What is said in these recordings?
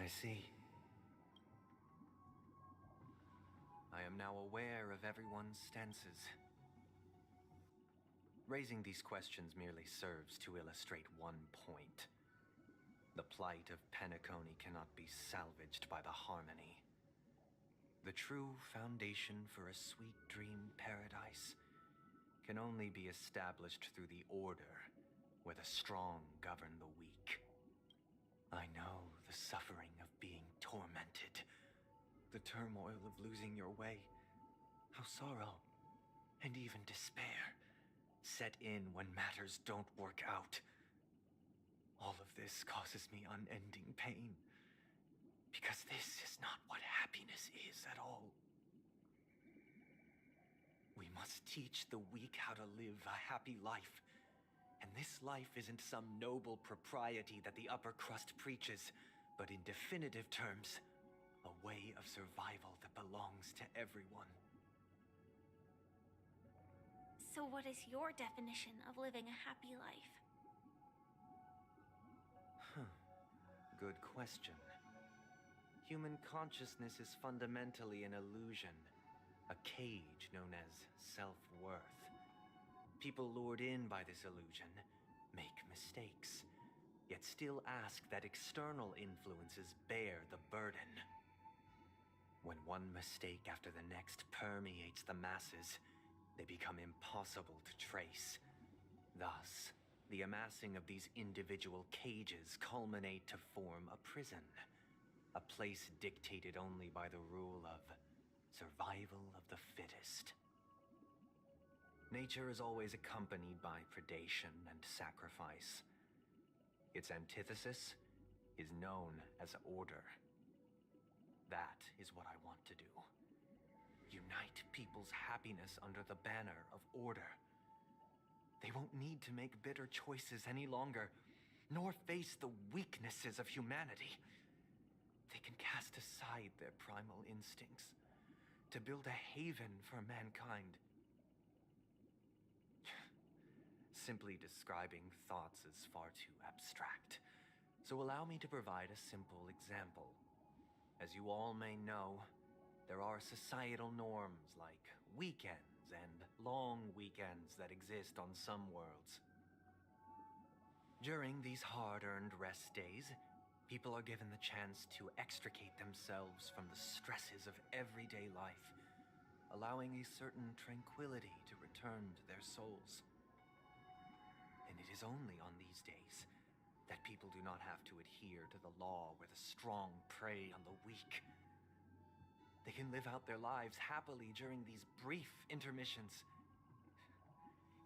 I see. I am now aware of everyone's stances. Raising these questions merely serves to illustrate one point. The plight of Penacony cannot be salvaged by the harmony. The true foundation for a sweet dream paradise can only be established through the order where the strong govern the weak. I know the suffering of being tormented, the turmoil of losing your way, how sorrow and even despair set in when matters don't work out. All of this causes me unending pain, because this is not what happiness is at all. We must teach the weak how to live a happy life. And this life isn't some noble propriety that the upper crust preaches, but in definitive terms, a way of survival that belongs to everyone. So what is your definition of living a happy life? Good question. Human consciousness is fundamentally an illusion, a cage known as self-worth. People lured in by this illusion make mistakes, yet still ask that external influences bear the burden. When one mistake after the next permeates the masses, they become impossible to trace. Thus, the amassing of these individual cages culminate to form a prison, a place dictated only by the rule of survival of the fittest. Nature is always accompanied by predation and sacrifice. Its antithesis is known as order. That is what I want to do. Unite people's happiness under the banner of order. They won't need to make bitter choices any longer, nor face the weaknesses of humanity. They can cast aside their primal instincts to build a haven for mankind. Simply describing thoughts is far too abstract, so allow me to provide a simple example. As you all may know, there are societal norms like weekends and long weekends that exist on some worlds. During these hard-earned rest days, people are given the chance to extricate themselves from the stresses of everyday life, allowing a certain tranquility to return to their souls. And it is only on these days that people do not have to adhere to the law where the strong prey on the weak. They can live out their lives happily during these brief intermissions.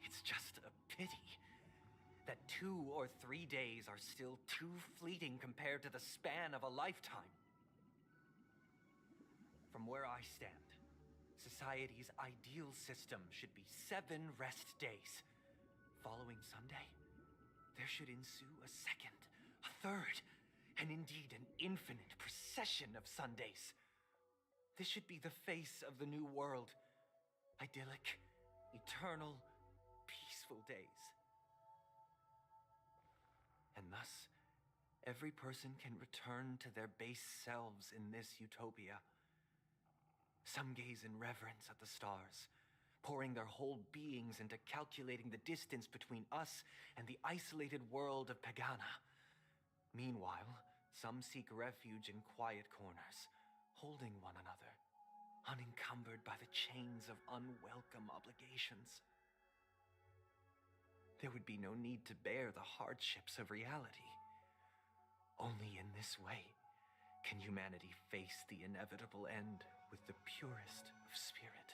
It's just a pity that 2 or 3 days are still too fleeting compared to the span of a lifetime. From where I stand, society's ideal system should be 7 rest days. Following Sunday, there should ensue a second, a third, and indeed an infinite procession of Sundays. This should be the face of the new world. Idyllic, eternal, peaceful days. And thus, every person can return to their base selves in this utopia. Some gaze in reverence at the stars, pouring their whole beings into calculating the distance between us and the isolated world of Pagana. Meanwhile, some seek refuge in quiet corners, holding one another, unencumbered by the chains of unwelcome obligations. There would be no need to bear the hardships of reality. Only in this way can humanity face the inevitable end with the purest of spirit,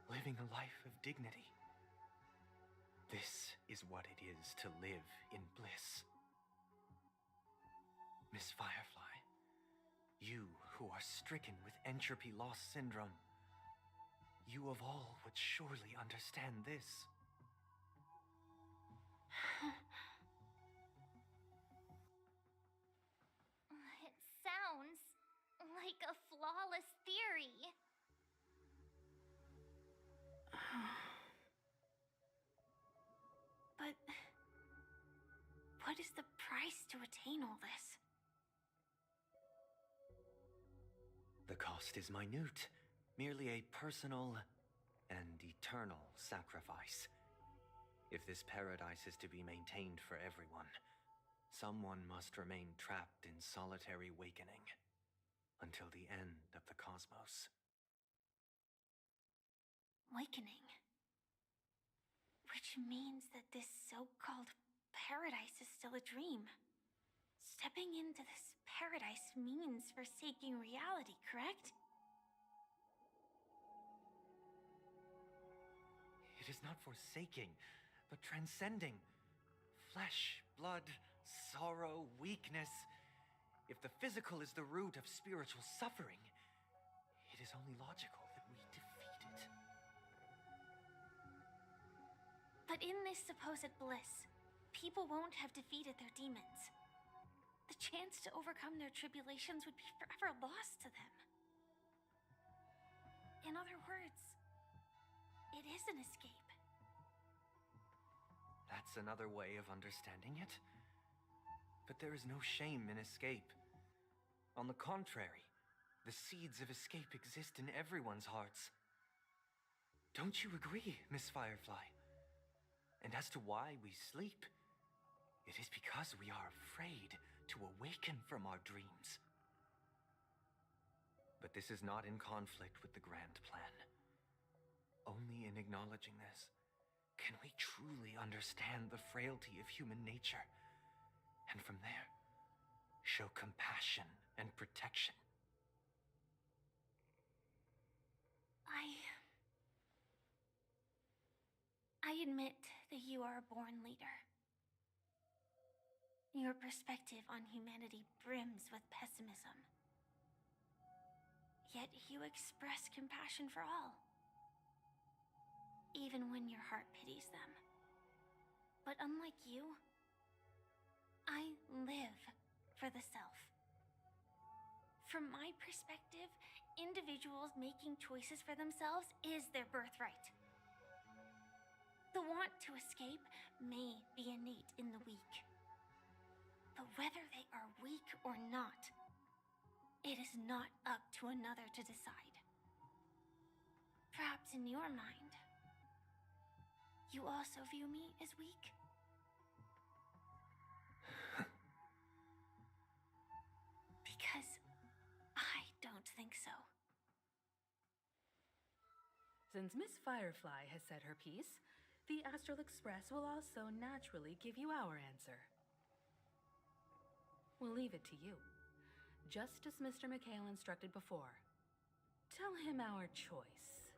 living a life of dignity. This is what it is to live in bliss. Miss Firefly, you who are stricken with entropy loss syndrome, you of all would surely understand this. It sounds like a flawless theory. But what is the price to attain all this? cost is minute, merely a personal and eternal sacrifice. If this paradise is to be maintained for everyone, someone must remain trapped in solitary wakening until the end of the cosmos. Wakening. Which means that this so-called paradise is still a dream. Stepping into this paradise means forsaking reality, correct? It is not forsaking, but transcending. Flesh, blood, sorrow, weakness. If the physical is the root of spiritual suffering, it is only logical that we defeat it. But in this supposed bliss, people won't have defeated their demons. The chance to overcome their tribulations would be forever lost to them. In other words, it is an escape. That's another way of understanding it. But there is no shame in escape. On the contrary, the seeds of escape exist in everyone's hearts. Don't you agree, Miss Firefly? And as to why we sleep, it is because we are afraid to awaken from our dreams. But this is not in conflict with the grand plan. Only in acknowledging this can we truly understand the frailty of human nature, and from there, show compassion and protection. I admit that you are a born leader. Your perspective on humanity brims with pessimism. Yet you express compassion for all, even when your heart pities them. But unlike you, I live for the self. From my perspective, individuals making choices for themselves is their birthright. The want to escape may be innate in the weak. But whether they are weak or not, it is not up to another to decide. Perhaps in your mind, you also view me as weak? Because I don't think so. Since Miss Firefly has said her piece, the Astral Express will also naturally give you our answer. We'll leave it to you, just as Mr. McHale instructed before. Tell him our choice.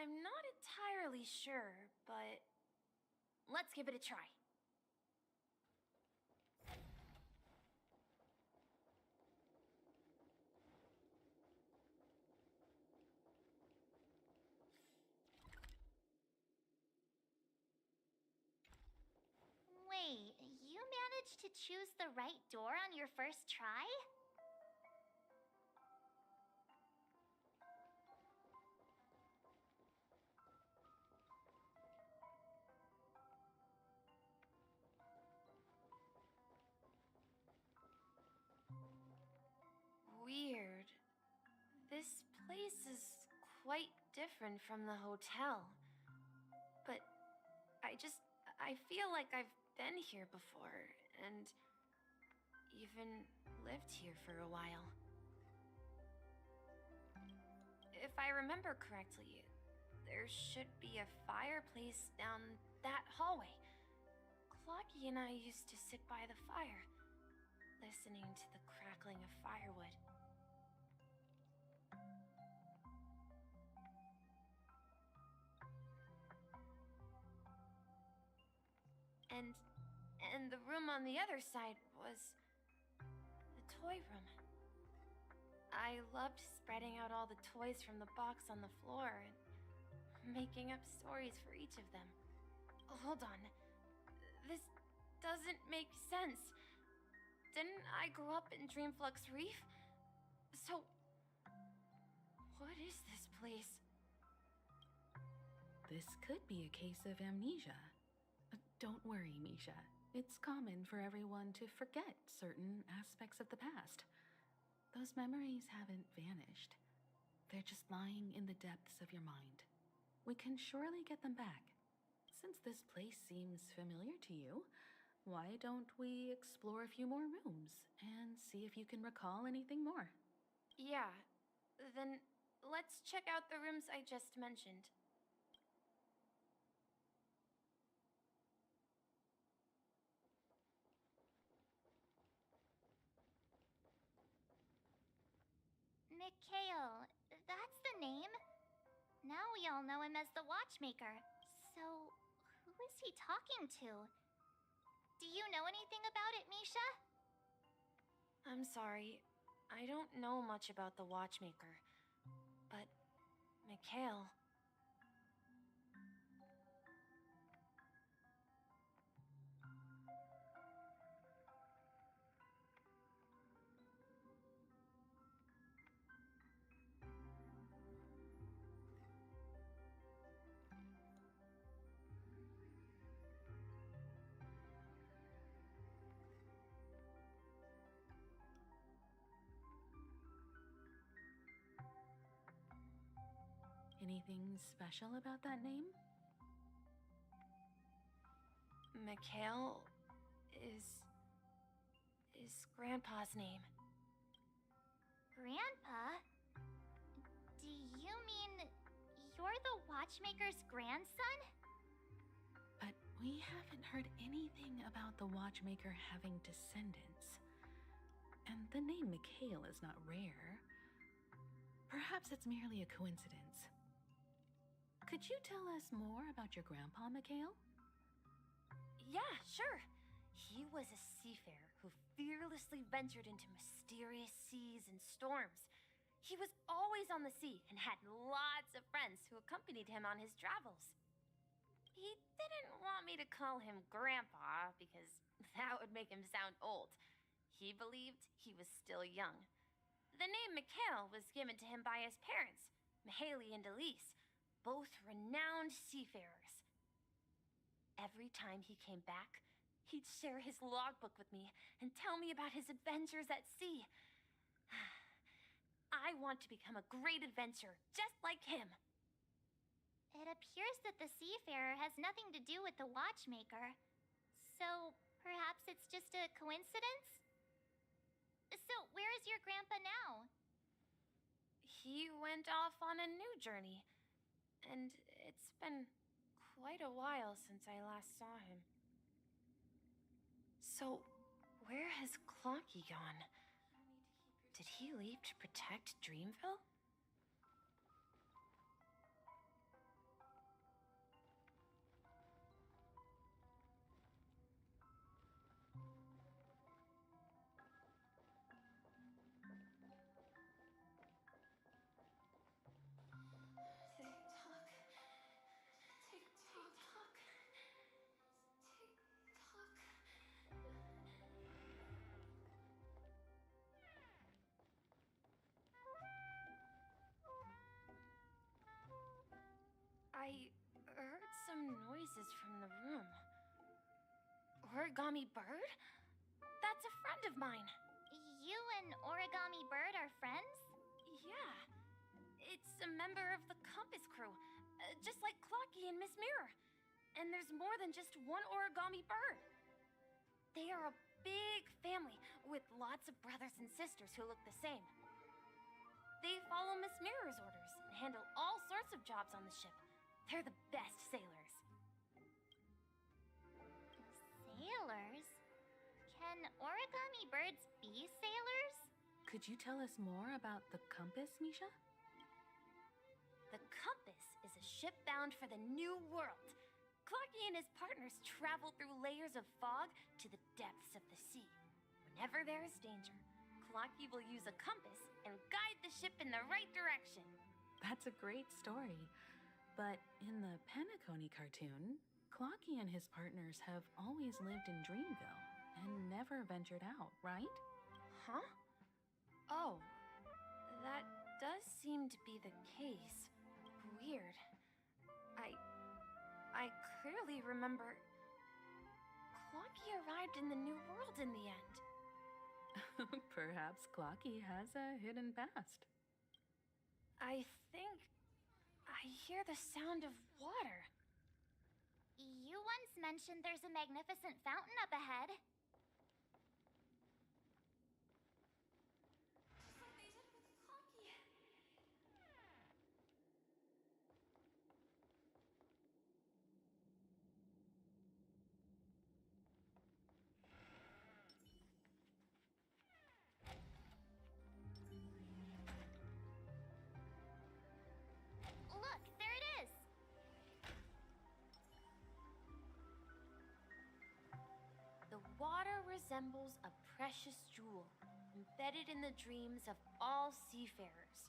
I'm not entirely sure, but let's give it a try. Wait, you managed to choose the right door on your first try? Weird. This place is quite different from the hotel. But I feel like I've been here before, and even lived here for a while. If I remember correctly, there should be a fireplace down that hallway. Clocky and I used to sit by the fire, listening to the crackling of firewood. And the room on the other side was the toy room. I loved spreading out all the toys from the box on the floor and making up stories for each of them. Hold on. This doesn't make sense. Didn't I grow up in Dreamflux Reef? So, what is this place? This could be a case of amnesia. Don't worry, Misha. It's common for everyone to forget certain aspects of the past. Those memories haven't vanished. They're just lying in the depths of your mind. We can surely get them back. Since this place seems familiar to you, why don't we explore a few more rooms and see if you can recall anything more? Yeah, then let's check out the rooms I just mentioned. Mikhail, that's the name. Now we all know him as the Watchmaker. So, who is he talking to? Do you know anything about it, Misha? I'm sorry, I don't know much about the Watchmaker. But, Mikhail... Anything special about that name? Mikhail is Grandpa's name. Grandpa? Do you mean you're the Watchmaker's grandson? But we haven't heard anything about the Watchmaker having descendants. And the name Mikhail is not rare. Perhaps it's merely a coincidence. Could you tell us more about your grandpa, Mikhail? Yeah, sure. He was a seafarer who fearlessly ventured into mysterious seas and storms. He was always on the sea and had lots of friends who accompanied him on his travels. He didn't want me to call him Grandpa because that would make him sound old. He believed he was still young. The name Mikhail was given to him by his parents, Mihaly and Elise, both renowned seafarers. Every time he came back, he'd share his logbook with me and tell me about his adventures at sea. I want to become a great adventurer, just like him. It appears that the seafarer has nothing to do with the Watchmaker. So, perhaps it's just a coincidence? So, where is your grandpa now? He went off on a new journey, and it's been quite a while since I last saw him. So, where has Clocky gone? Did he leave to protect Dreamville? noises from the room. Origami Bird? That's a friend of mine. You and Origami Bird are friends? Yeah. It's a member of the Compass crew, just like Clocky and Miss Mirror. And there's more than just one Origami Bird. They are a big family with lots of brothers and sisters who look the same. They follow Miss Mirror's orders and handle all sorts of jobs on the ship. They're the best sailors. Sailors? Can origami birds be sailors? Could you tell us more about the compass, Misha? The Compass is a ship bound for the New World. Clocky and his partners travel through layers of fog to the depths of the sea. Whenever there is danger, Clocky will use a compass and guide the ship in the right direction. That's a great story. But in the Penacony cartoon, Clocky and his partners have always lived in Dreamville and never ventured out, right? Huh? Oh, that does seem to be the case. Weird. I clearly remember Clocky arrived in the New World in the end. Perhaps Clocky has a hidden past. I think I hear the sound of water. You once mentioned there's a magnificent fountain up ahead. Look, there it is! The water resembles a precious jewel, embedded in the dreams of all seafarers.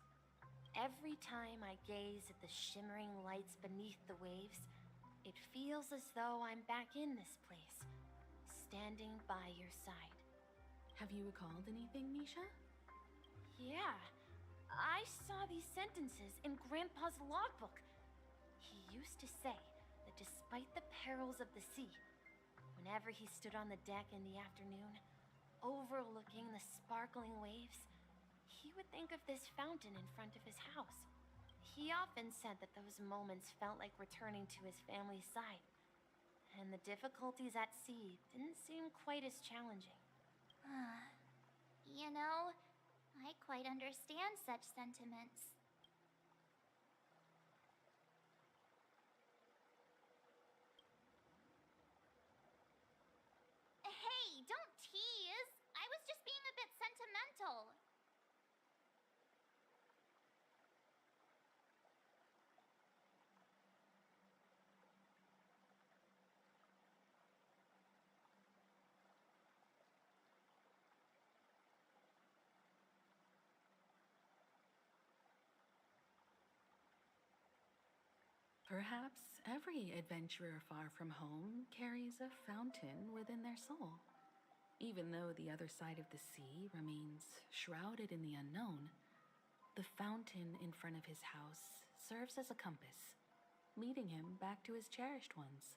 Every time I gaze at the shimmering lights beneath the waves, it feels as though I'm back in this place, standing by your side. Have you recalled anything, Misha? Yeah, I saw these sentences in Grandpa's logbook. He used to say that despite the perils of the sea, whenever he stood on the deck in the afternoon, overlooking the sparkling waves, he would think of this fountain in front of his house. He often said that those moments felt like returning to his family's side, and the difficulties at sea didn't seem quite as challenging. You know, I quite understand such sentiments. Hey, don't tease! I was just being a bit sentimental. Perhaps every adventurer far from home carries a fountain within their soul. Even though the other side of the sea remains shrouded in the unknown, the fountain in front of his house serves as a compass, leading him back to his cherished ones.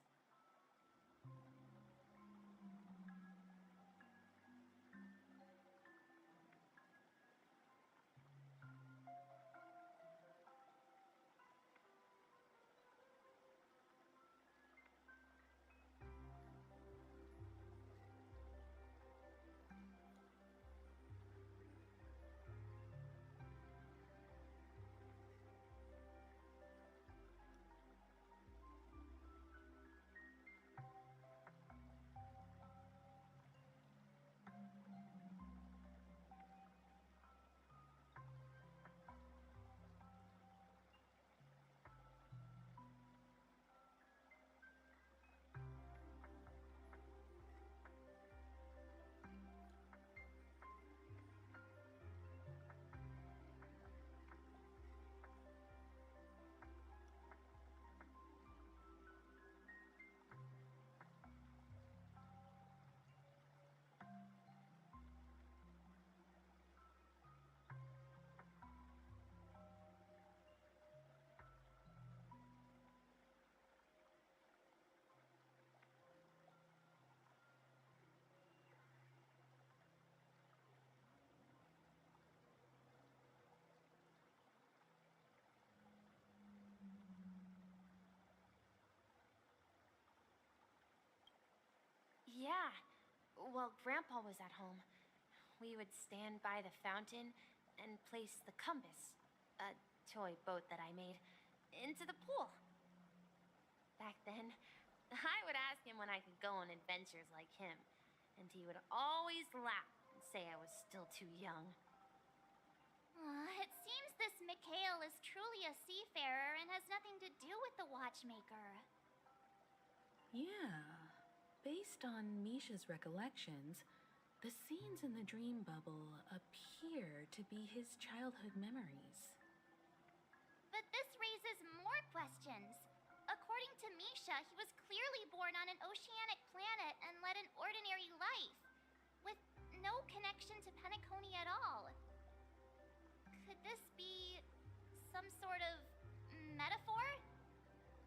Yeah. While Grandpa was at home, we would stand by the fountain and place the compass, a toy boat that I made, into the pool. Back then, I would ask him when I could go on adventures like him, and he would always laugh and say I was still too young. It seems this Mikhail is truly a seafarer and has nothing to do with the watchmaker. Yeah. Based on Misha's recollections, the scenes in the dream bubble appear to be his childhood memories. But this raises more questions. According to Misha, he was clearly born on an oceanic planet and led an ordinary life, with no connection to Penacony at all. Could this be some sort of metaphor?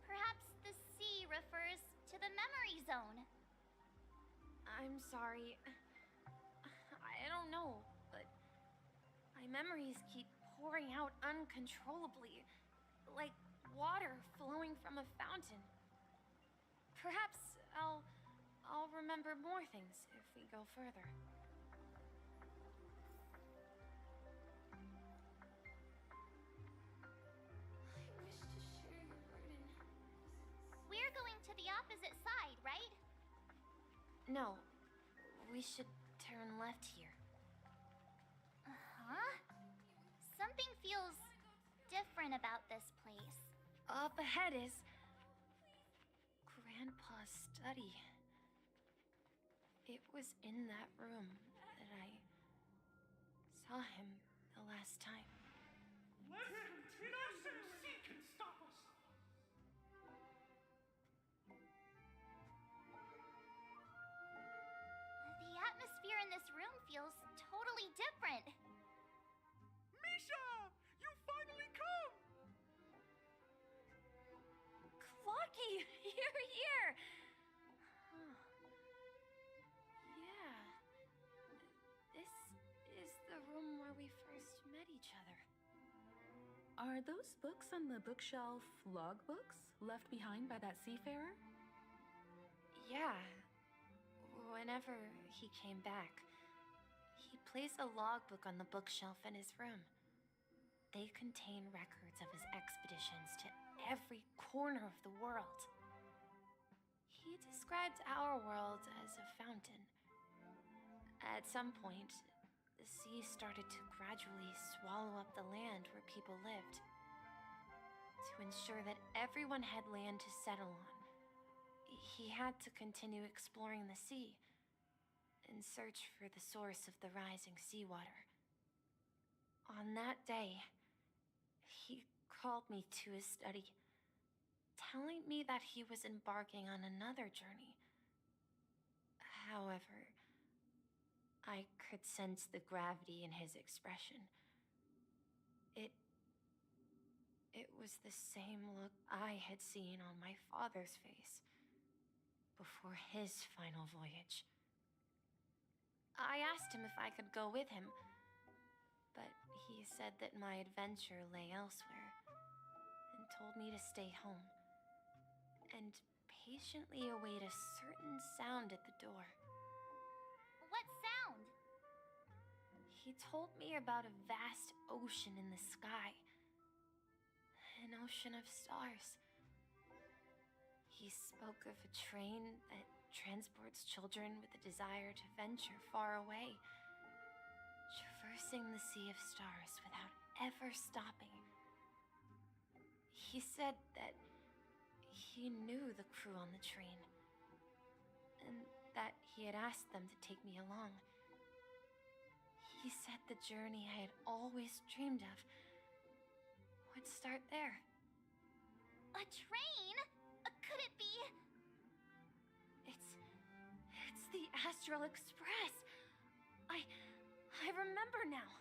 Perhaps the sea refers to the memory zone. I'm sorry. I don't know, but my memories keep pouring out uncontrollably, like water flowing from a fountain. Perhaps I'll remember more things if we go further. I wish to share your burden. We're going to the opposite side, right? No, we should turn left here. Huh? Something feels different about this place. Up ahead is Grandpa's study. It was in that room that I saw him the last time. Listen, nothing she can stop us. The atmosphere in this room feels totally different. Misha, you finally come. Clocky, you're here! Huh. Yeah. This is the room where we first met each other. Are those books on the bookshelf logbooks left behind by that seafarer? Yeah. Whenever he came back, he placed a logbook on the bookshelf in his room. They contain records of his expeditions to every corner of the world. He described our world as a fountain. At some point, the sea started to gradually swallow up the land where people lived. To ensure that everyone had land to settle on, he had to continue exploring the sea and search for the source of the rising seawater. On that day, he called me to his study, telling me that he was embarking on another journey. However, I could sense the gravity in his expression. It was the same look I had seen on my father's face before his final voyage. I asked him if I could go with him, but he said that my adventure lay elsewhere and told me to stay home and patiently await a certain sound at the door. What sound? He told me about a vast ocean in the sky, an ocean of stars. He spoke of a train that transports children with a desire to venture far away, traversing the sea of stars without ever stopping. He said that he knew the crew on the train, and that he had asked them to take me along. He said the journey I had always dreamed of would start there. A train? Could it be? It's the Astral Express. I remember now.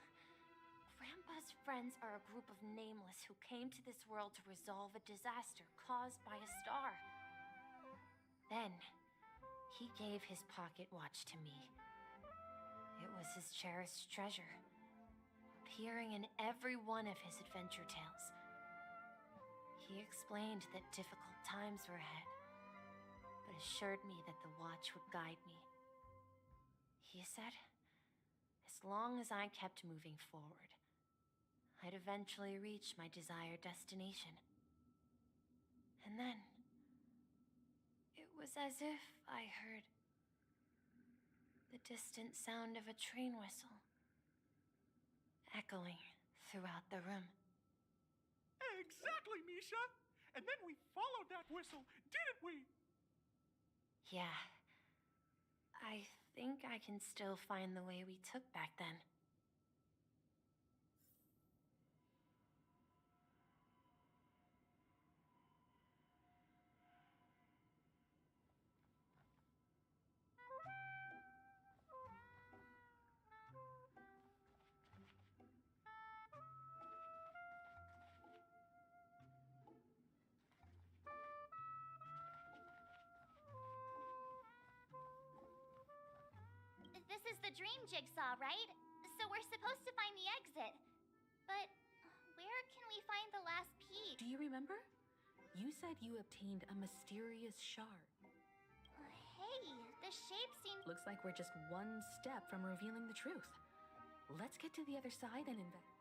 Grandpa's friends are a group of nameless who came to this world to resolve a disaster caused by a star. Then, he gave his pocket watch to me. It was his cherished treasure, appearing in every one of his adventure tales. He explained that difficult times were ahead, but assured me that the watch would guide me. He said, as long as I kept moving forward, I'd eventually reach my desired destination. And then, it was as if I heard the distant sound of a train whistle echoing throughout the room. Exactly, Misha! And then we followed that whistle, didn't we? Yeah. I think I can still find the way we took back then. This is the dream jigsaw, right? So we're supposed to find the exit. But where can we find the last piece? Do you remember? You said you obtained a mysterious shard. Hey, the shape seems... Looks like we're just one step from revealing the truth. Let's get to the other side and investigate.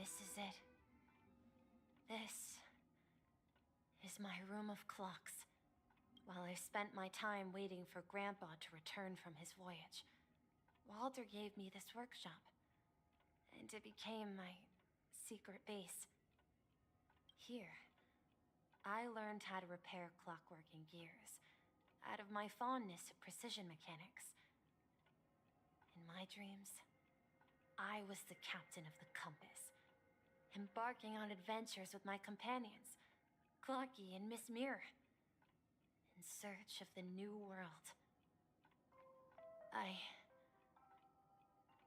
This is it. This is my room of clocks. While I spent my time waiting for Grandpa to return from his voyage, Walter gave me this workshop, and it became my secret base. Here, I learned how to repair clockworking gears out of my fondness of precision mechanics. In my dreams, I was the captain of the compass, embarking on adventures with my companions, Clocky and Miss Mirror, in search of the new world.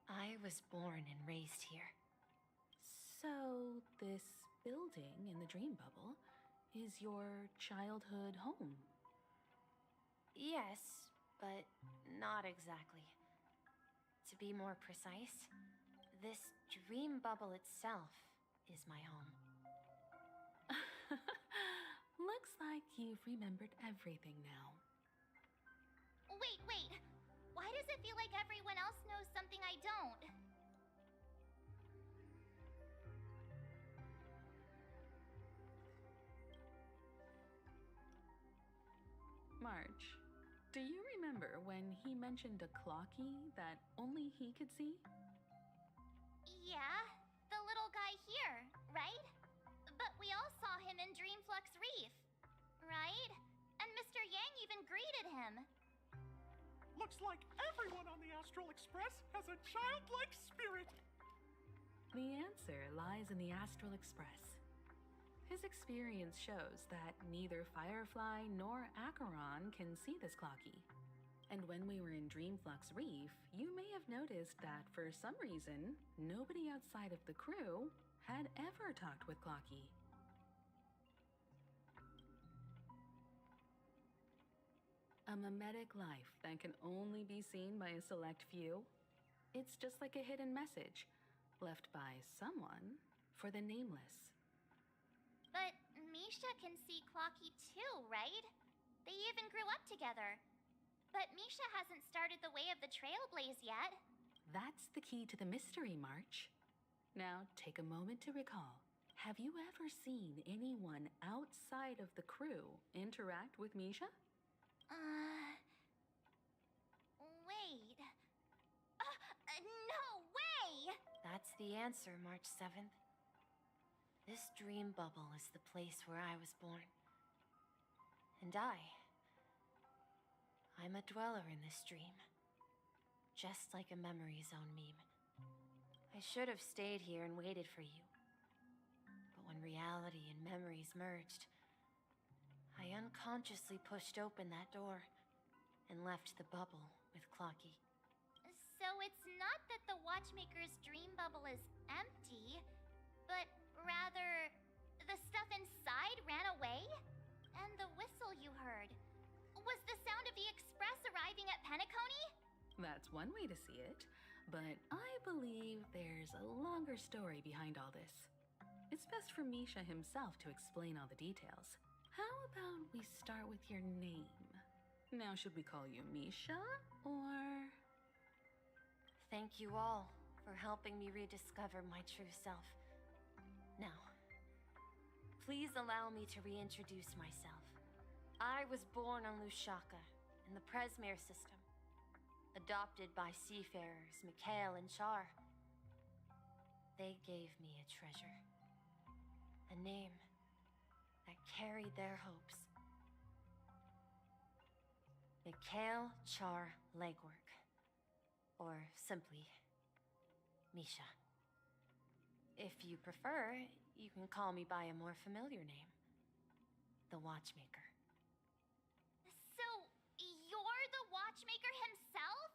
I was born and raised here. So, this building in the dream bubble is your childhood home? Yes, but not exactly. To be more precise, this dream bubble itself is my home. Looks like you've remembered everything now. Wait. Why does it feel like everyone else knows something I don't? March, do you remember when he mentioned a clocky that only he could see? Yeah, the little guy here, right? But we all saw him in Dreamflux Reef, right? And Mr. Yang even greeted him. Looks like everyone on the Astral Express has a childlike spirit. The answer lies in the Astral Express. His experience shows that neither Firefly nor Acheron can see this clocky. And when we were in Dreamflux Reef, you may have noticed that for some reason, nobody outside of the crew had ever talked with Clocky. A mimetic life that can only be seen by a select few. It's just like a hidden message left by someone for the nameless. But Misha can see Clocky too, right? They even grew up together. But Misha hasn't started the way of the Trailblaze yet. That's the key to the mystery, March. Now, take a moment to recall. Have you ever seen anyone outside of the crew interact with Misha? Wait. No way! That's the answer, March 7th. This dream bubble is the place where I was born. And I'm a dweller in this dream. Just like a Memory Zone meme. I should have stayed here and waited for you. But when reality and memories merged, I unconsciously pushed open that door and left the bubble with Clocky. So So it's not that the watchmaker's dream bubble is empty, but rather the stuff inside ran away? And the whistle you heard was the sound of the express arriving at Penacony? That's one way to see it, but I believe there's a longer story behind all this. It's best for Misha himself to explain all the details. How about we start with your name? Now, should we call you Misha, or... Thank you all for helping me rediscover my true self. Now, please allow me to reintroduce myself. I was born on Lushaka, in the Presmere system, adopted by seafarers Mikhail and Char. They gave me a treasure, a name that carried their hopes. Mikhail Char Legwork, or simply Misha. If you prefer, you can call me by a more familiar name, the Watchmaker. So, you're the watchmaker himself?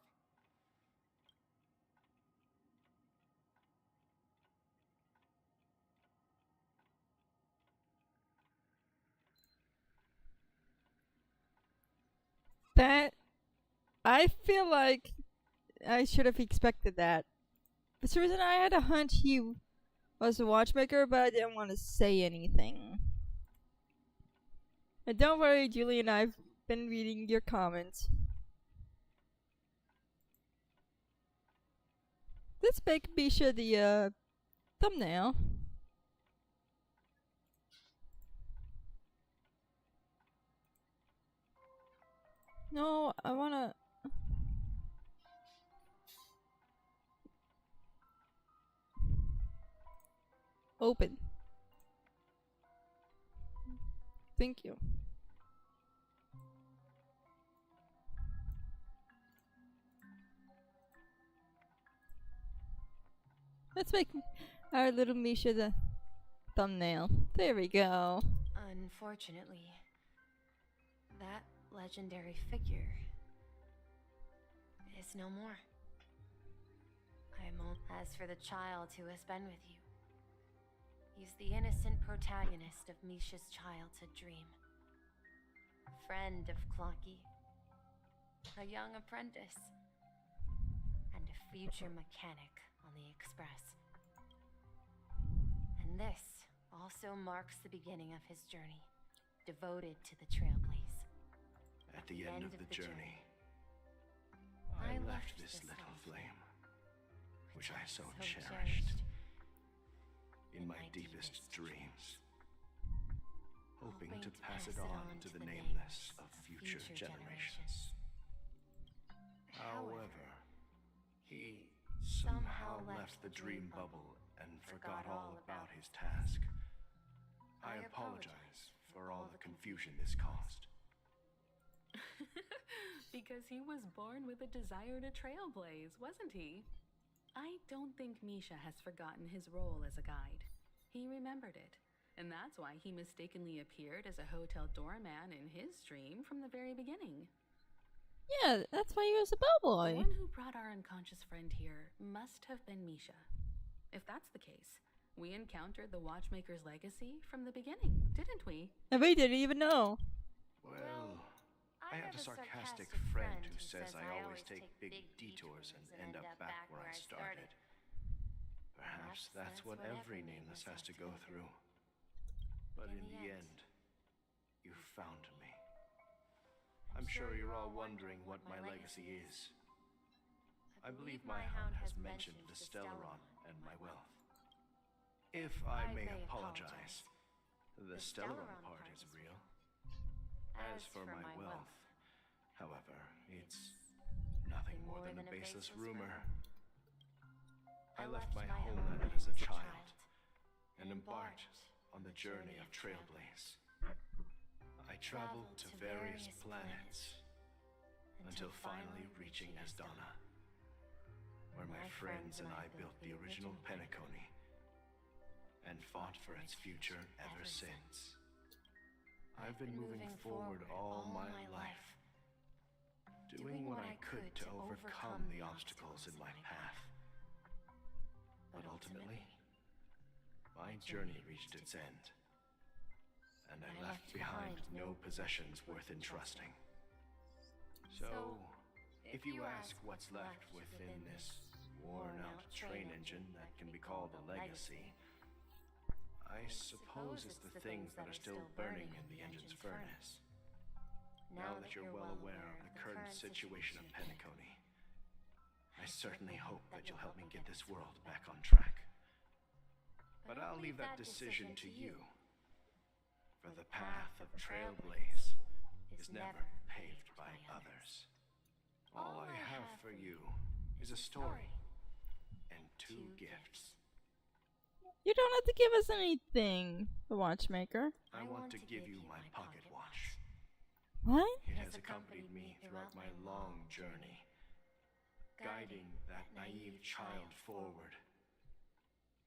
That I feel like I should have expected that. For some reason, I had a hunch he was a watchmaker, but I didn't want to say anything. And don't worry, Julie and I've been reading your comments. Let's make Misha the thumbnail. No, I wanna... Open. Thank you. Let's make our little Misha the thumbnail. There we go. Unfortunately, that legendary figure is no more. As for the child who has been with you, he's the innocent protagonist of Misha's childhood dream. Friend of Clocky, a young apprentice, and a future mechanic on the Express. And this also marks the beginning of his journey, devoted to the Trailblaze. At the end of the journey, I left this little flame, which I so cherished in my deepest dreams, hoping to pass it on to the nameless of future generations. However, he somehow left the dream bubble and forgot all about his task. I apologize for all the confusion this caused. Because he was born with a desire to trailblaze, wasn't he? I don't think Misha has forgotten his role as a guide. He remembered it, and that's why he mistakenly appeared as a hotel doorman in his dream from the very beginning. Yeah, that's why he was a bellboy. The one who brought our unconscious friend here must have been Misha. If that's the case, we encountered the Watchmaker's legacy from the beginning, didn't we? And we didn't even know. Well, I have a sarcastic friend who says I always take big detours and end up back where I started. Perhaps that's what every nameless has to go through. But in the end, you found me. I'm sure you're all wondering what my legacy is. I believe my hound has mentioned the Stellaron and my wealth. If I may apologize, the Stellaron part is real. As for my wealth, however, it's nothing more than a baseless rumor. I left my homeland as a child and embarked on the journey of Trailblaze. I traveled to various planets until finally reaching Asdana, where my friends and I built the original Penacony and fought for its future ever since. I've been moving forward all my life, doing what I could to overcome the obstacles in my path. But ultimately, my journey reached its end, and I left behind no possessions worth entrusting. So, if you ask what's left within this worn-out train engine that can be called a legacy, I suppose it's the things that are still burning in the engine's furnace. Now that you're well aware of the current situation of Penacony, I certainly hope that you'll help me get this world back on track. But I'll leave that decision to you, for the path of Trailblaze is never paved by others. All I have for you is a story and 2 gifts. You don't have to give us anything, the watchmaker. I want to give you my pocket watch. What? It has accompanied me throughout my long journey, guiding that naive child forward,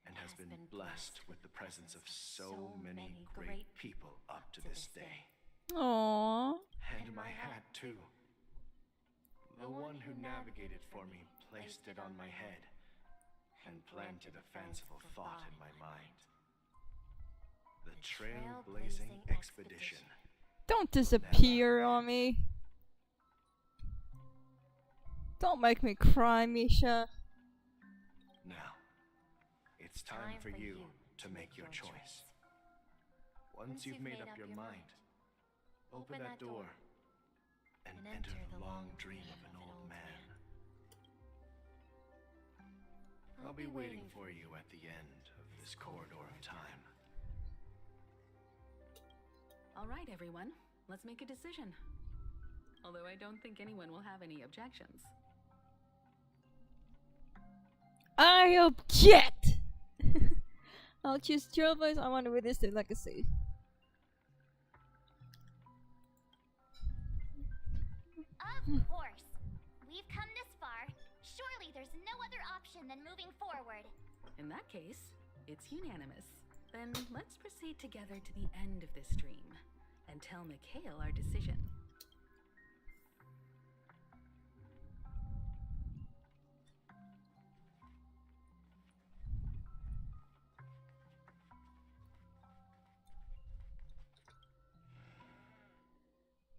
and has been blessed with the presence of so many great people up to this day. Aww. And my hat, too. The one who navigated for me placed it on my head and planted a fanciful thought in my mind. The Trailblazing Expedition. Don't disappear on me. Don't make me cry, Misha. Now, it's time for you to make your choice. Once you've made up your mind, open that door and enter the long dream of an old man. I'll be waiting for you at the end of this corridor of time. All right, everyone. Let's make a decision. Although I don't think anyone will have any objections. I object! I'll choose Trailblazer. I want to witness the legacy. Of course. We've come this far. Surely there's no other option than moving forward. In that case, it's unanimous. Then let's proceed together to the end of this dream and tell Mikhail our decision.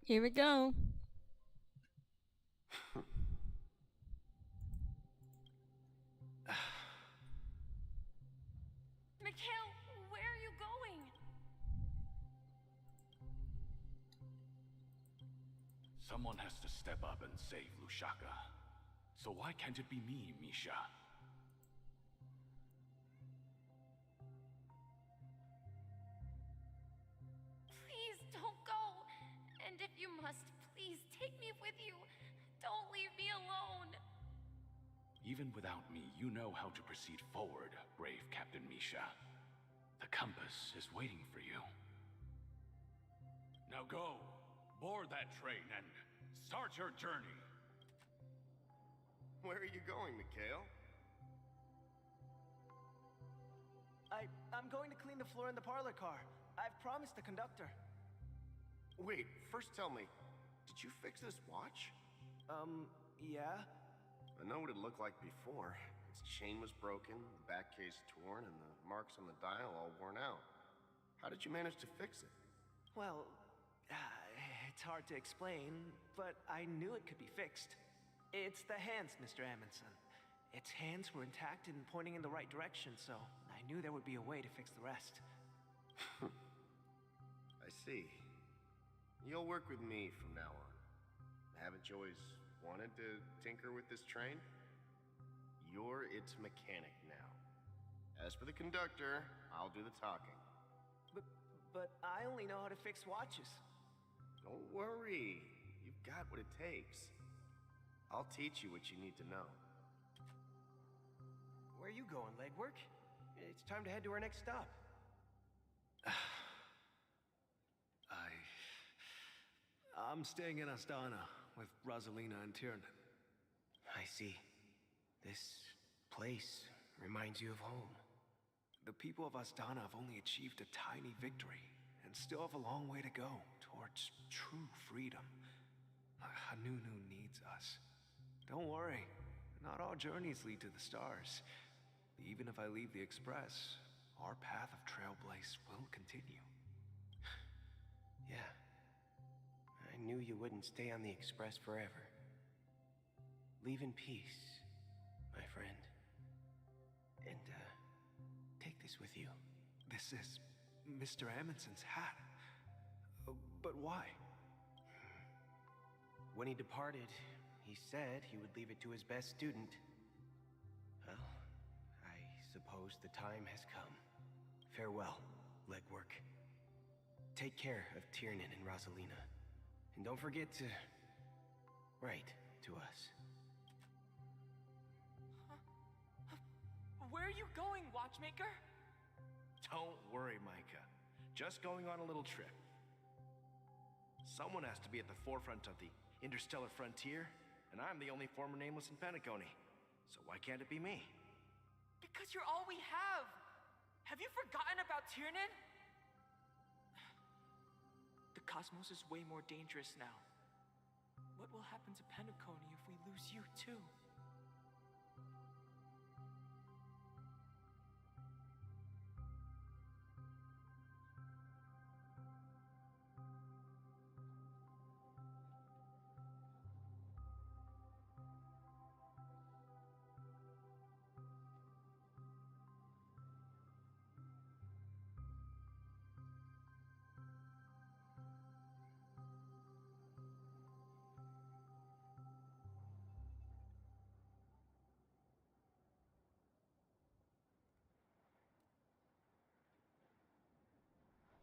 Here we go. Mikhail, where are you going? Someone has to step up and save Lushaka. So why can't it be me, Misha? Please don't go. And if you must, please take me with you. Don't leave me alone. Even without me, you know how to proceed forward, brave Captain Misha. The compass is waiting for you. Now go, board that train and start your journey. Where are you going, Mikhail? I'm going to clean the floor in the parlor car. I've promised the conductor. Wait, first tell me, did you fix this watch? Yeah? I know what it looked like before. Its chain was broken, the back case torn, and the marks on the dial all worn out. How did you manage to fix it? Well, it's hard to explain, but I knew it could be fixed. It's the hands, Mr. Amundsen. Its hands were intact and pointing in the right direction, so I knew there would be a way to fix the rest. I see. You'll work with me from now on. Haven't you always wanted to tinker with this train? You're its mechanic now. As for the conductor, I'll do the talking. But I only know how to fix watches. Don't worry. You've got what it takes. I'll teach you what you need to know. Where are you going, legwork? It's time to head to our next stop. I'm staying in Astana with Rosalina and Tiernan. I see. This place reminds you of home. The people of Astana have only achieved a tiny victory and still have a long way to go towards true freedom. Hanunu needs us. Don't worry. Not all journeys lead to the stars. Even if I leave the Express, our path of Trailblaze will continue. Yeah. I knew you wouldn't stay on the Express forever. Leave in peace, my friend. And, take this with you. This is Mr. Amundsen's hat. But why? When he departed, he said he would leave it to his best student. Well, I suppose the time has come. Farewell, legwork. Take care of Tiernan and Rosalina. And don't forget to write to us. Where are you going, Watchmaker? Don't worry, Micah. Just going on a little trip. Someone has to be at the forefront of the interstellar frontier, and I'm the only former nameless in Penacony. So why can't it be me? Because you're all we have! Have you forgotten about Tiernan? The cosmos is way more dangerous now. What will happen to Penacony if we lose you too?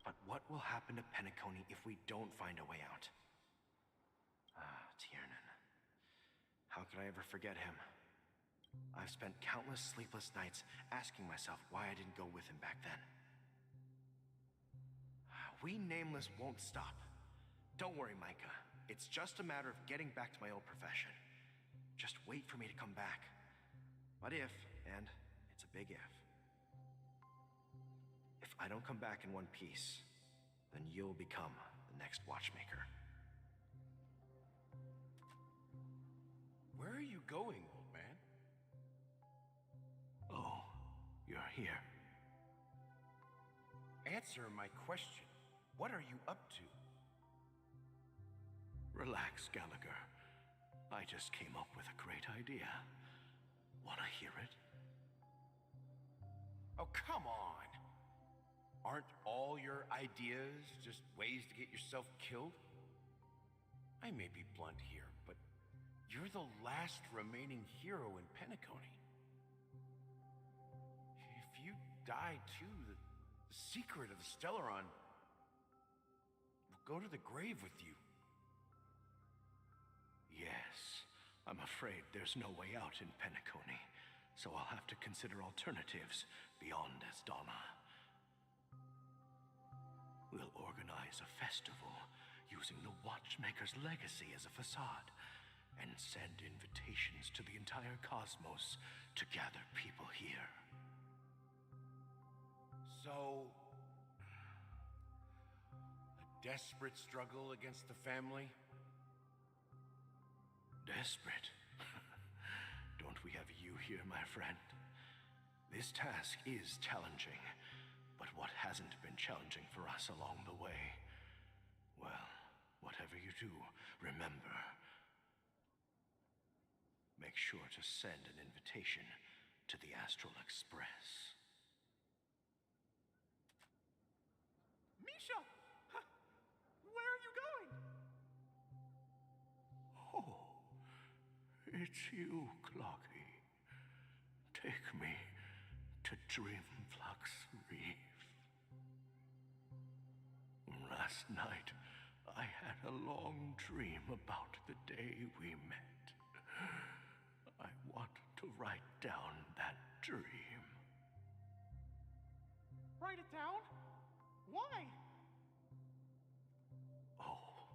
But what will happen to Penacony if we don't find a way out? Ah, Tiernan. How could I ever forget him? I've spent countless sleepless nights asking myself why I didn't go with him back then. We Nameless won't stop. Don't worry, Micah. It's just a matter of getting back to my old profession. Just wait for me to come back. But if, and it's a big if I don't come back in one piece, then you'll become the next Watchmaker. Where are you going, old man? Oh, you're here. Answer my question. What are you up to? Relax, Gallagher. I just came up with a great idea. Wanna hear it? Oh, come on! Aren't all your ideas just ways to get yourself killed? I may be blunt here, but you're the last remaining hero in Penacony. If you die too, the secret of the Stellaron will go to the grave with you. Yes, I'm afraid there's no way out in Penacony, so I'll have to consider alternatives beyond Asdana. We'll organize a festival using the Watchmaker's legacy as a facade and send invitations to the entire cosmos to gather people here. So, a desperate struggle against the family? Desperate? Don't we have you here, my friend? This task is challenging, but what hasn't been challenging for us along the way? Well, whatever you do, remember, make sure to send an invitation to the Astral Express. Misha! Where are you going? Oh, it's you, Clocky. Take me to Dreamflux Reef. Last night, I had a long dream about the day we met. I want to write down that dream. Write it down? Why? Oh,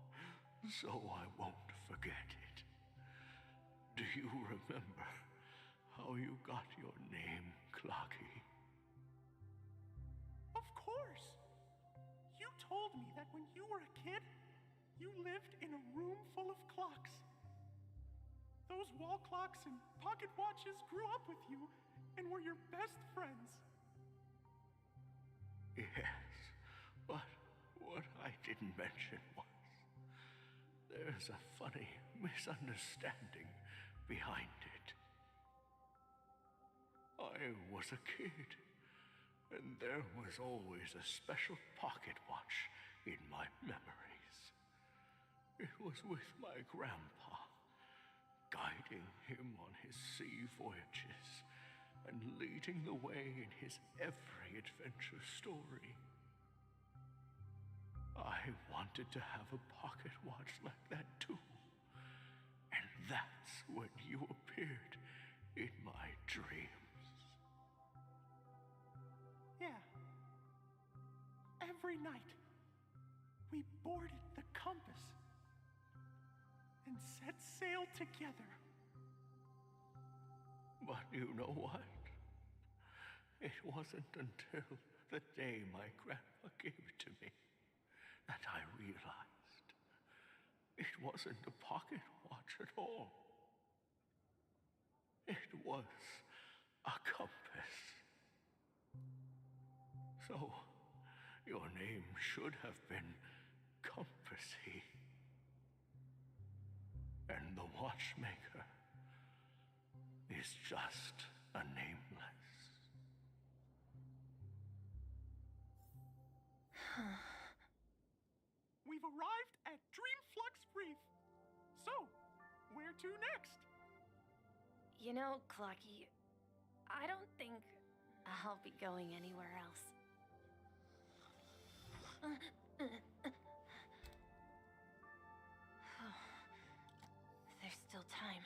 so I won't forget it. Do you remember how you got your name, Clocky? Of course! You told me that when you were a kid, you lived in a room full of clocks. Those wall clocks and pocket watches grew up with you and were your best friends. Yes, but what I didn't mention was there's a funny misunderstanding behind it. I was a kid, and there was always a special pocket watch in my memories. It was with my grandpa, guiding him on his sea voyages and leading the way in his every adventure story. I wanted to have a pocket watch like that too. And that's when you appeared in my dreams. Yeah. Every night, we boarded the compass and set sail together. But you know what? It wasn't until the day my grandpa gave it to me that I realized it wasn't a pocket watch at all. It was a compass. So, your name should have been Compassy. And the watchmaker is just a nameless. We've arrived at Dreamflux Reef. So, where to next? You know, Clocky, I don't think I'll be going anywhere else. There's still time.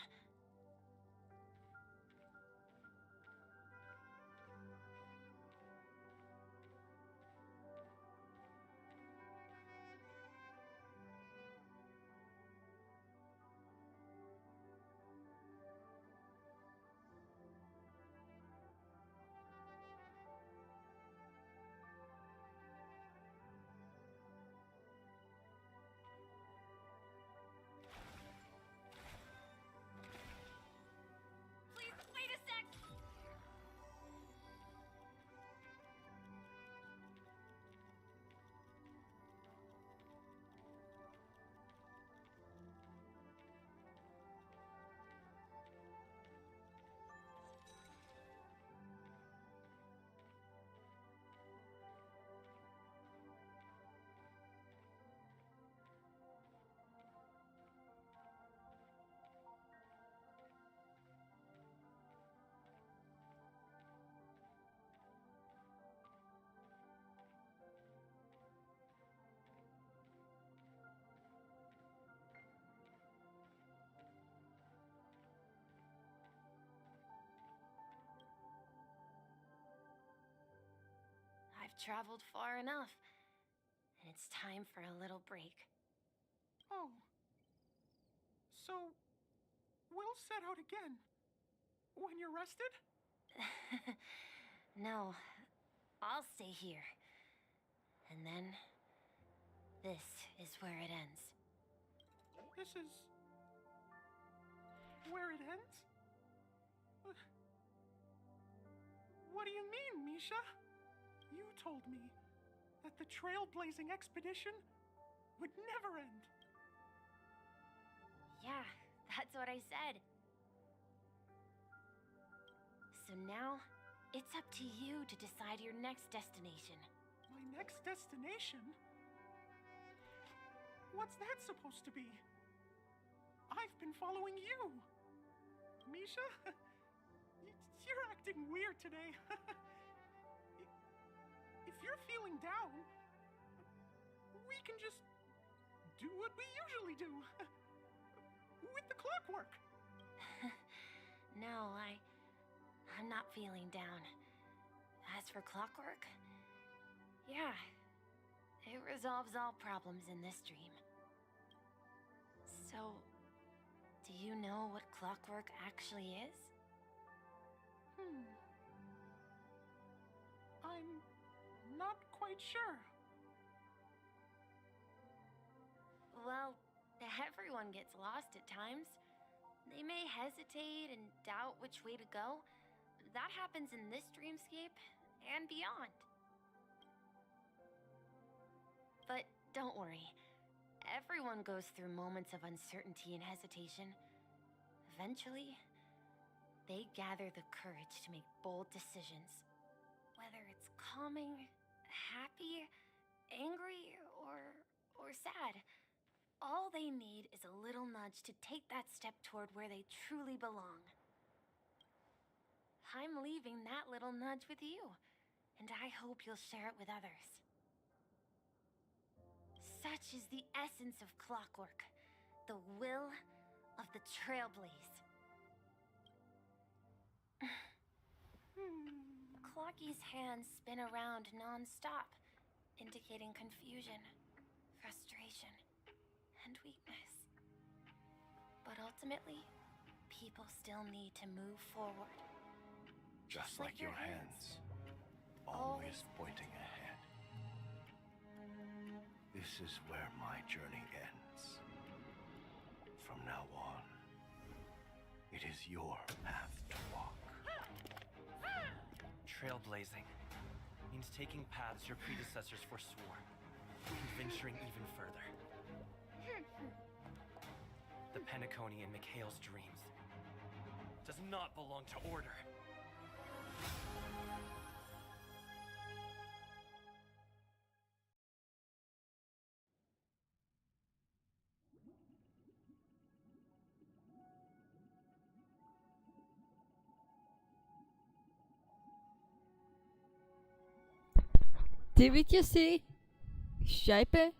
I've traveled far enough, and it's time for a little break. Oh. So, we'll set out again. When you're rested? No, I'll stay here. And then, this is where it ends. This is... where it ends? What do you mean, Misha? You told me that the trailblazing expedition would never end. Yeah, that's what I said. So now, it's up to you to decide your next destination. My next destination? What's that supposed to be? I've been following you. Misha? You're acting weird today. If you're feeling down, we can just do what we usually do. With the clockwork. No, I'm not feeling down. As for clockwork, yeah, it resolves all problems in this dream. So, do you know what clockwork actually is? I'm not quite sure. Well, everyone gets lost at times. They may hesitate and doubt which way to go. That happens in this dreamscape and beyond. But don't worry. Everyone goes through moments of uncertainty and hesitation. Eventually, they gather the courage to make bold decisions. Whether it's calming, happy, angry, or sad. All they need is a little nudge to take that step toward where they truly belong. I'm leaving that little nudge with you, and I hope you'll share it with others. Such is the essence of clockwork, the will of the Trailblaze. Clocky's hands spin around non-stop, indicating confusion, frustration, and weakness. But ultimately, people still need to move forward. Just like your hands, always pointing ahead. This is where my journey ends. From now on, it is your path to walk. Trailblazing means taking paths your predecessors forswore, and venturing even further. The Penacony in Mikhail's dreams does not belong to Order. Did we just see Shipe?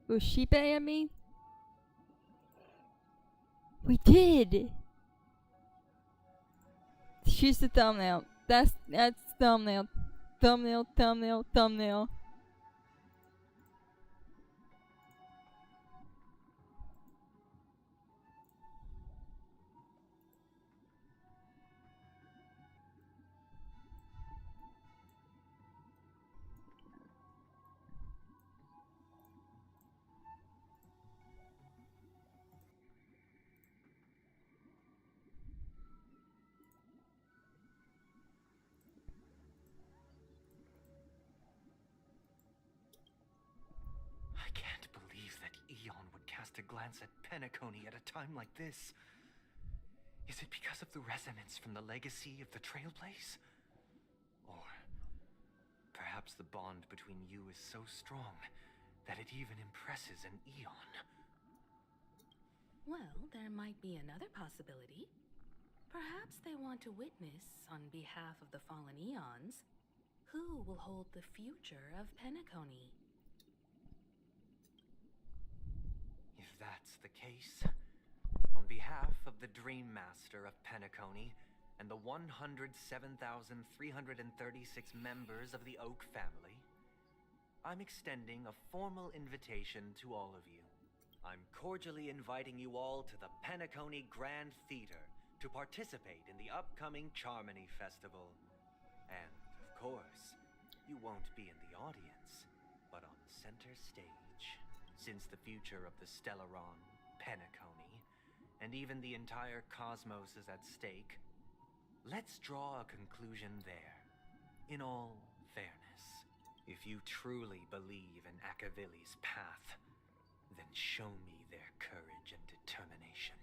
Or Shipe, I mean? We did! She's the thumbnail. That's thumbnail. Thumbnail, thumbnail, thumbnail. I can't believe that Eon would cast a glance at Penacony at a time like this. Is it because of the resonance from the legacy of the Trailblaze? Or perhaps the bond between you is so strong that it even impresses an Eon? Well, there might be another possibility. Perhaps they want to witness, on behalf of the fallen Eons, who will hold the future of Penacony. If that's the case, on behalf of the Dream Master of Penacony and the 107,336 members of the Oak family, I'm extending a formal invitation to all of you. I'm cordially inviting you all to the Penacony Grand Theater to participate in the upcoming Charmony Festival. And, of course, you won't be in the audience, but on center stage, since the future of the Stellaron, Penacony, and even the entire cosmos is at stake. Let's draw a conclusion there, in all fairness. If you truly believe in Akavili's path, then show me their courage and determination.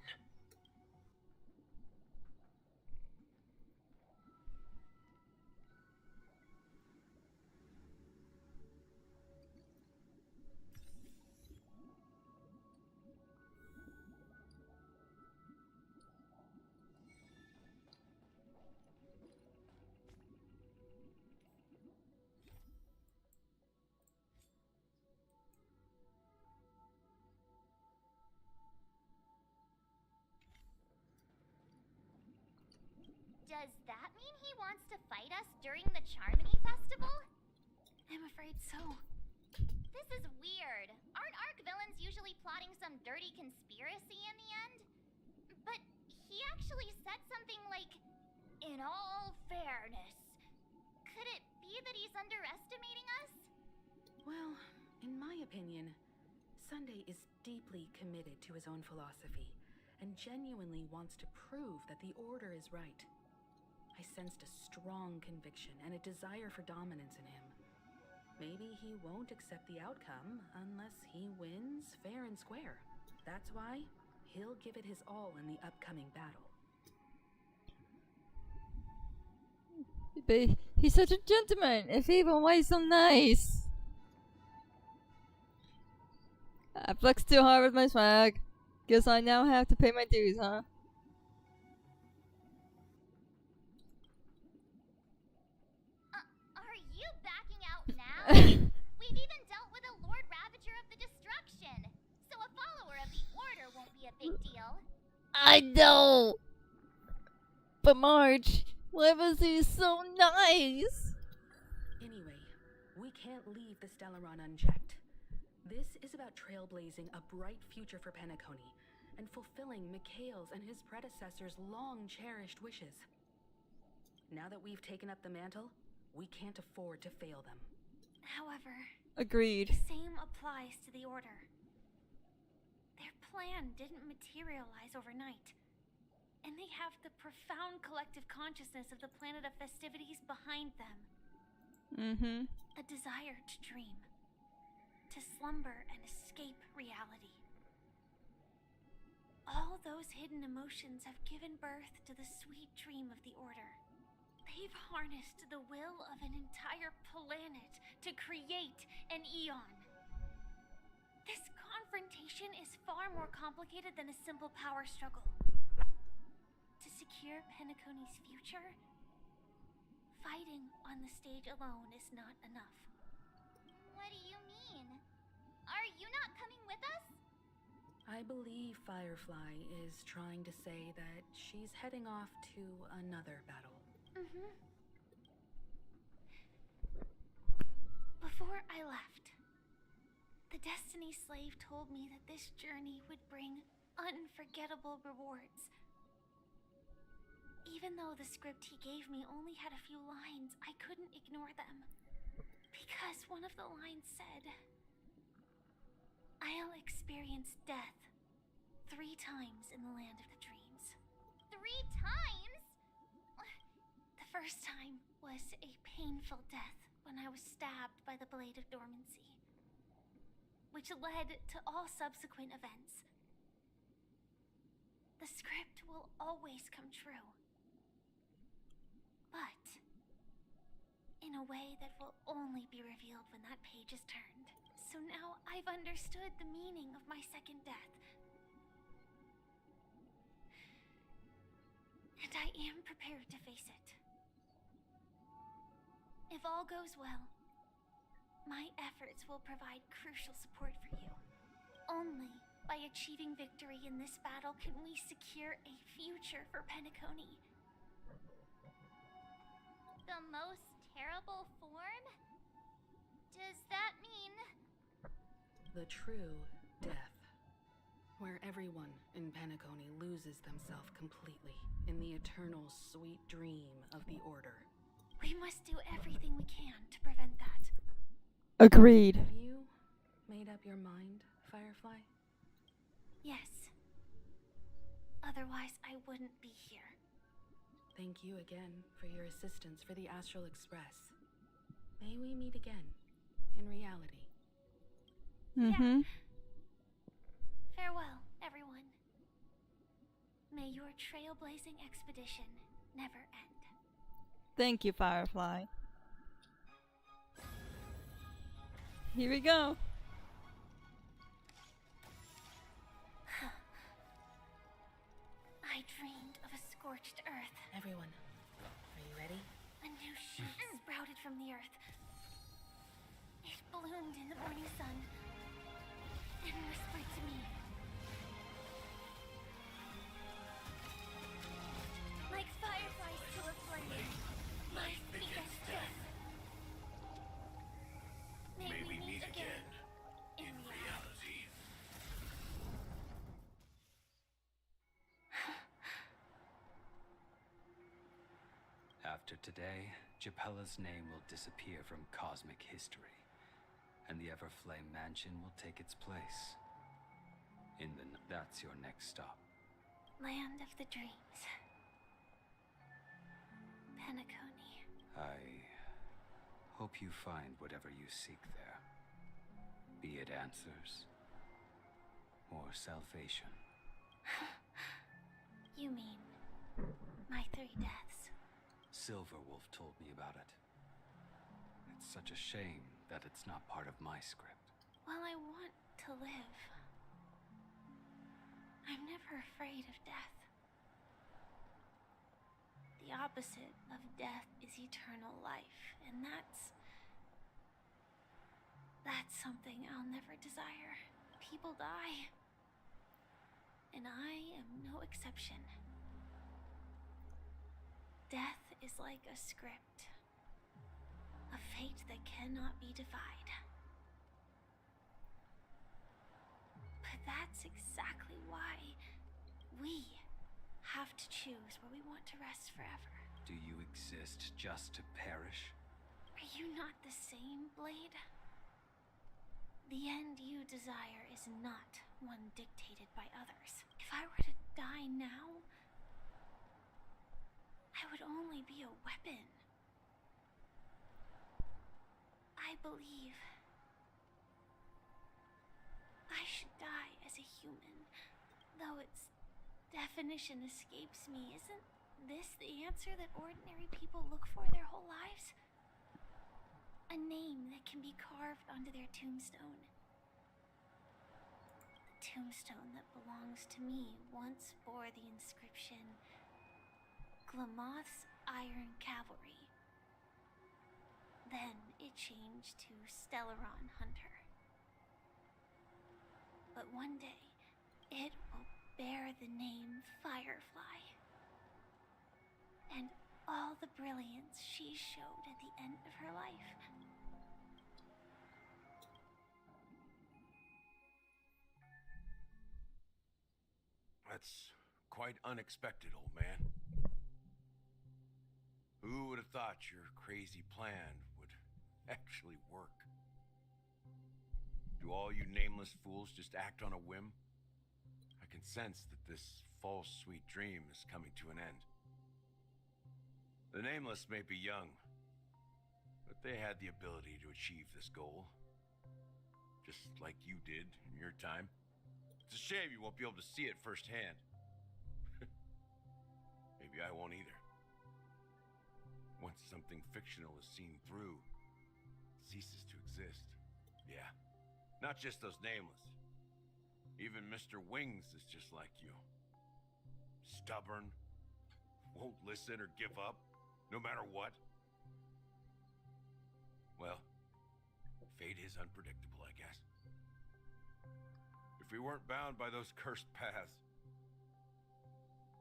Does that mean he wants to fight us during the Charmony Festival? I'm afraid so. This is weird. Aren't Arc villains usually plotting some dirty conspiracy in the end? But he actually said something like, "In all fairness." Could it be that he's underestimating us? Well, in my opinion, Sunday is deeply committed to his own philosophy, and genuinely wants to prove that the Order is right. I sensed a strong conviction and a desire for dominance in him. Maybe he won't accept the outcome unless he wins fair and square. That's why he'll give it his all in the upcoming battle. But he's such a gentleman. If even why he's so nice. I flexed too hard with my swag. Guess I now have to pay my dues, huh? Are you backing out now? We've even dealt with a Lord Ravager of the Destruction, so a follower of the Order won't be a big deal. I know! But Marge, why was he so nice? Anyway, we can't leave the Stellaron unchecked. This is about trailblazing a bright future for Penacony and fulfilling Mikhail's and his predecessors' long-cherished wishes. Now that we've taken up the mantle, we can't afford to fail them. However, Agreed. the same applies to the Order. Their plan didn't materialize overnight, and they have the profound collective consciousness of the planet of festivities behind them. Mm-hmm. A desire to dream, to slumber and escape reality. All those hidden emotions have given birth to the sweet dream of the Order. They've harnessed the will of an entire planet to create an eon. This confrontation is far more complicated than a simple power struggle. To secure Penacony's future, fighting on the stage alone is not enough. What do you mean? Are you not coming with us? I believe Firefly is trying to say that she's heading off to another battle. Mm-hmm. Before I left, the Destiny Slave told me that this journey would bring unforgettable rewards. Even though the script he gave me only had a few lines, I couldn't ignore them. Because one of the lines said, "I'll experience death 3 times in the land of the dreams." 3 times? The first time was a painful death when I was stabbed by the Blade of Dormancy, which led to all subsequent events. The script will always come true, but in a way that will only be revealed when that page is turned. So now I've understood the meaning of my second death. And I am prepared to face it. If all goes well, my efforts will provide crucial support for you. Only by achieving victory in this battle can we secure a future for Penacony. The most terrible form? Does that mean... The true death. Where everyone in Penacony loses themselves completely in the eternal sweet dream of the Order. We must do everything we can to prevent that. Agreed. Have you made up your mind, Firefly? Yes. Otherwise, I wouldn't be here. Thank you again for your assistance for the Astral Express. May we meet again, in reality. Mm-hmm. Yeah. Farewell, everyone. May your trailblazing expedition never end. Thank you, Firefly. Here we go. I dreamed of a scorched earth. Everyone, are you ready? A new shoot sprouted from the earth. It bloomed in the morning sun and whispered to me. Like fireflies to a flame, life begets death. May we meet again in reality. After today, Japella's name will disappear from cosmic history, and the Everflame Mansion will take its place. That's your next stop. Land of the dreams. Penacony. I hope you find whatever you seek there. Be it answers or salvation. You mean my 3 deaths? Silverwolf told me about it. It's such a shame that it's not part of my script. Well, I want to live. I'm never afraid of death. The opposite of death is eternal life, and that's something I'll never desire. People die, and I am no exception. Death is like a script, a fate that cannot be defied. But that's exactly why we have to choose where we want to rest forever. Do you exist just to perish? Are you not the same, Blade? The end you desire is not one dictated by others. If I were to die now, I would only be a weapon. I believe I should die as a human, though its definition escapes me. Isn't this the answer that ordinary people look for their whole lives? A name that can be carved onto their tombstone. The tombstone that belongs to me once bore the inscription, Glamoth's Iron Cavalry. Then it changed to Stellaron Hunter. But one day, it will bear the name Firefly. And all the brilliance she showed at the end of her life. That's quite unexpected, old man. Who would have thought your crazy plan would actually work? Do all you nameless fools just act on a whim? I can sense that this false sweet dream is coming to an end. The nameless may be young, but they had the ability to achieve this goal. Just like you did in your time. It's a shame you won't be able to see it firsthand. Maybe I won't either. Once something fictional is seen through, it ceases to exist. Yeah, not just those nameless. Even Mr. Wings is just like you. Stubborn, won't listen or give up, no matter what. Well, fate is unpredictable, I guess. If we weren't bound by those cursed paths,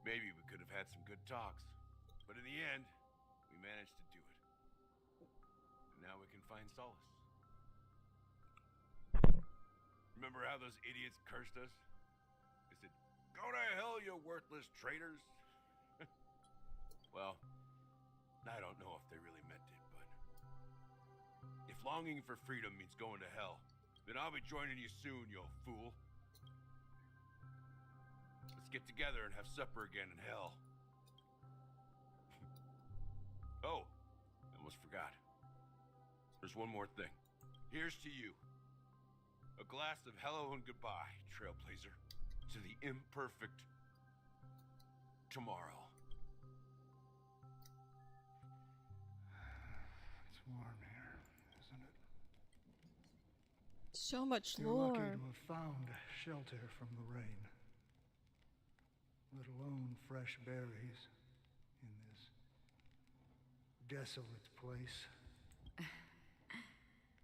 maybe we could have had some good talks. But in the end, we managed to do it. And now we can find solace. Remember how those idiots cursed us? They said, "Go to hell, you worthless traitors." Well, I don't know if they really meant it, but if longing for freedom means going to hell, then I'll be joining you soon, you fool. Let's get together and have supper again in hell. Oh, I almost forgot. There's one more thing. Here's to you. A glass of hello and goodbye, Trailblazer. To the imperfect tomorrow. It's warm here, isn't it? So much You're lore. lucky to have found shelter from the rain. Let alone fresh berries in this desolate place.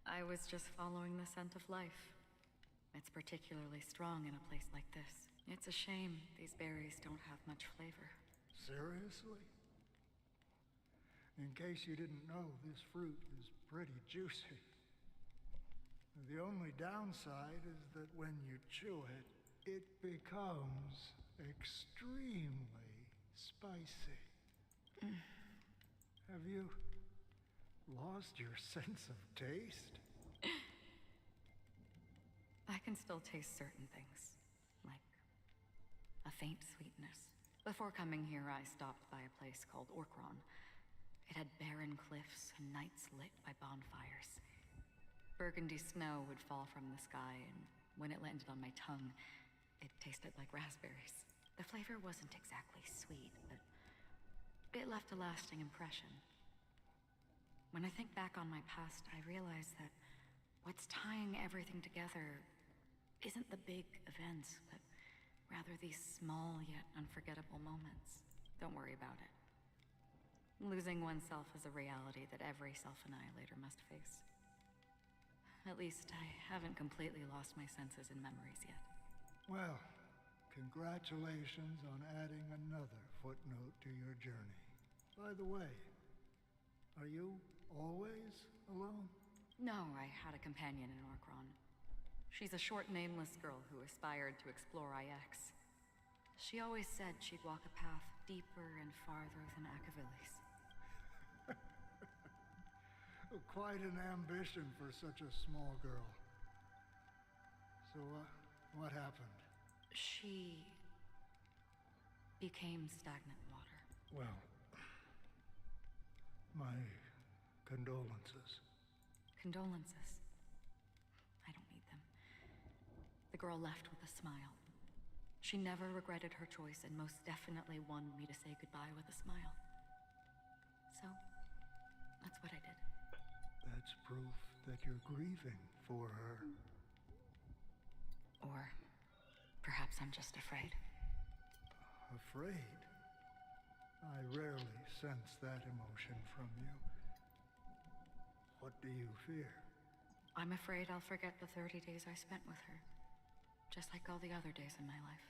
I was just following the scent of life. It's particularly strong in a place like this. It's a shame these berries don't have much flavor. Seriously? In case you didn't know, this fruit is pretty juicy. The only downside is that when you chew it, it becomes extremely spicy. Have you lost your sense of taste? I can still taste certain things, like a faint sweetness. Before coming here, I stopped by a place called Orkron. It had barren cliffs and nights lit by bonfires. Burgundy snow would fall from the sky, and when it landed on my tongue, it tasted like raspberries. The flavor wasn't exactly sweet, but it left a lasting impression. When I think back on my past, I realize that what's tying everything together isn't the big events, but rather these small yet unforgettable moments. Don't worry about it. Losing oneself is a reality that every self-annihilator must face. At least I haven't completely lost my senses and memories yet. Well, congratulations on adding another footnote to your journey. By the way, are you always alone? No, I had a companion in Orkron. She's a short, nameless girl who aspired to explore IX. She always said she'd walk a path deeper and farther than Akavilis. Quite an ambition for such a small girl. So, what happened? She became stagnant water. Well, my condolences. Condolences? I don't need them. The girl left with a smile. She never regretted her choice and most definitely wanted me to say goodbye with a smile. So, that's what I did. That's proof that you're grieving for her. Or perhaps I'm just afraid. Afraid? I rarely sense that emotion from you. What do you fear? I'm afraid I'll forget the 30 days I spent with her. Just like all the other days in my life.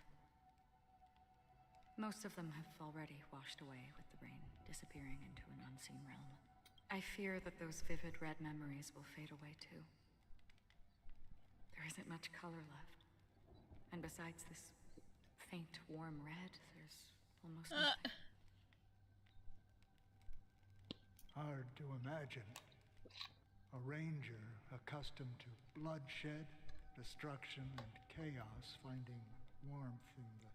Most of them have already washed away with the rain, disappearing into an unseen realm. I fear that those vivid red memories will fade away too. There isn't much color left. And besides this faint, warm red, there's almost nothing. Hard to imagine. A ranger accustomed to bloodshed, destruction, and chaos finding warmth in the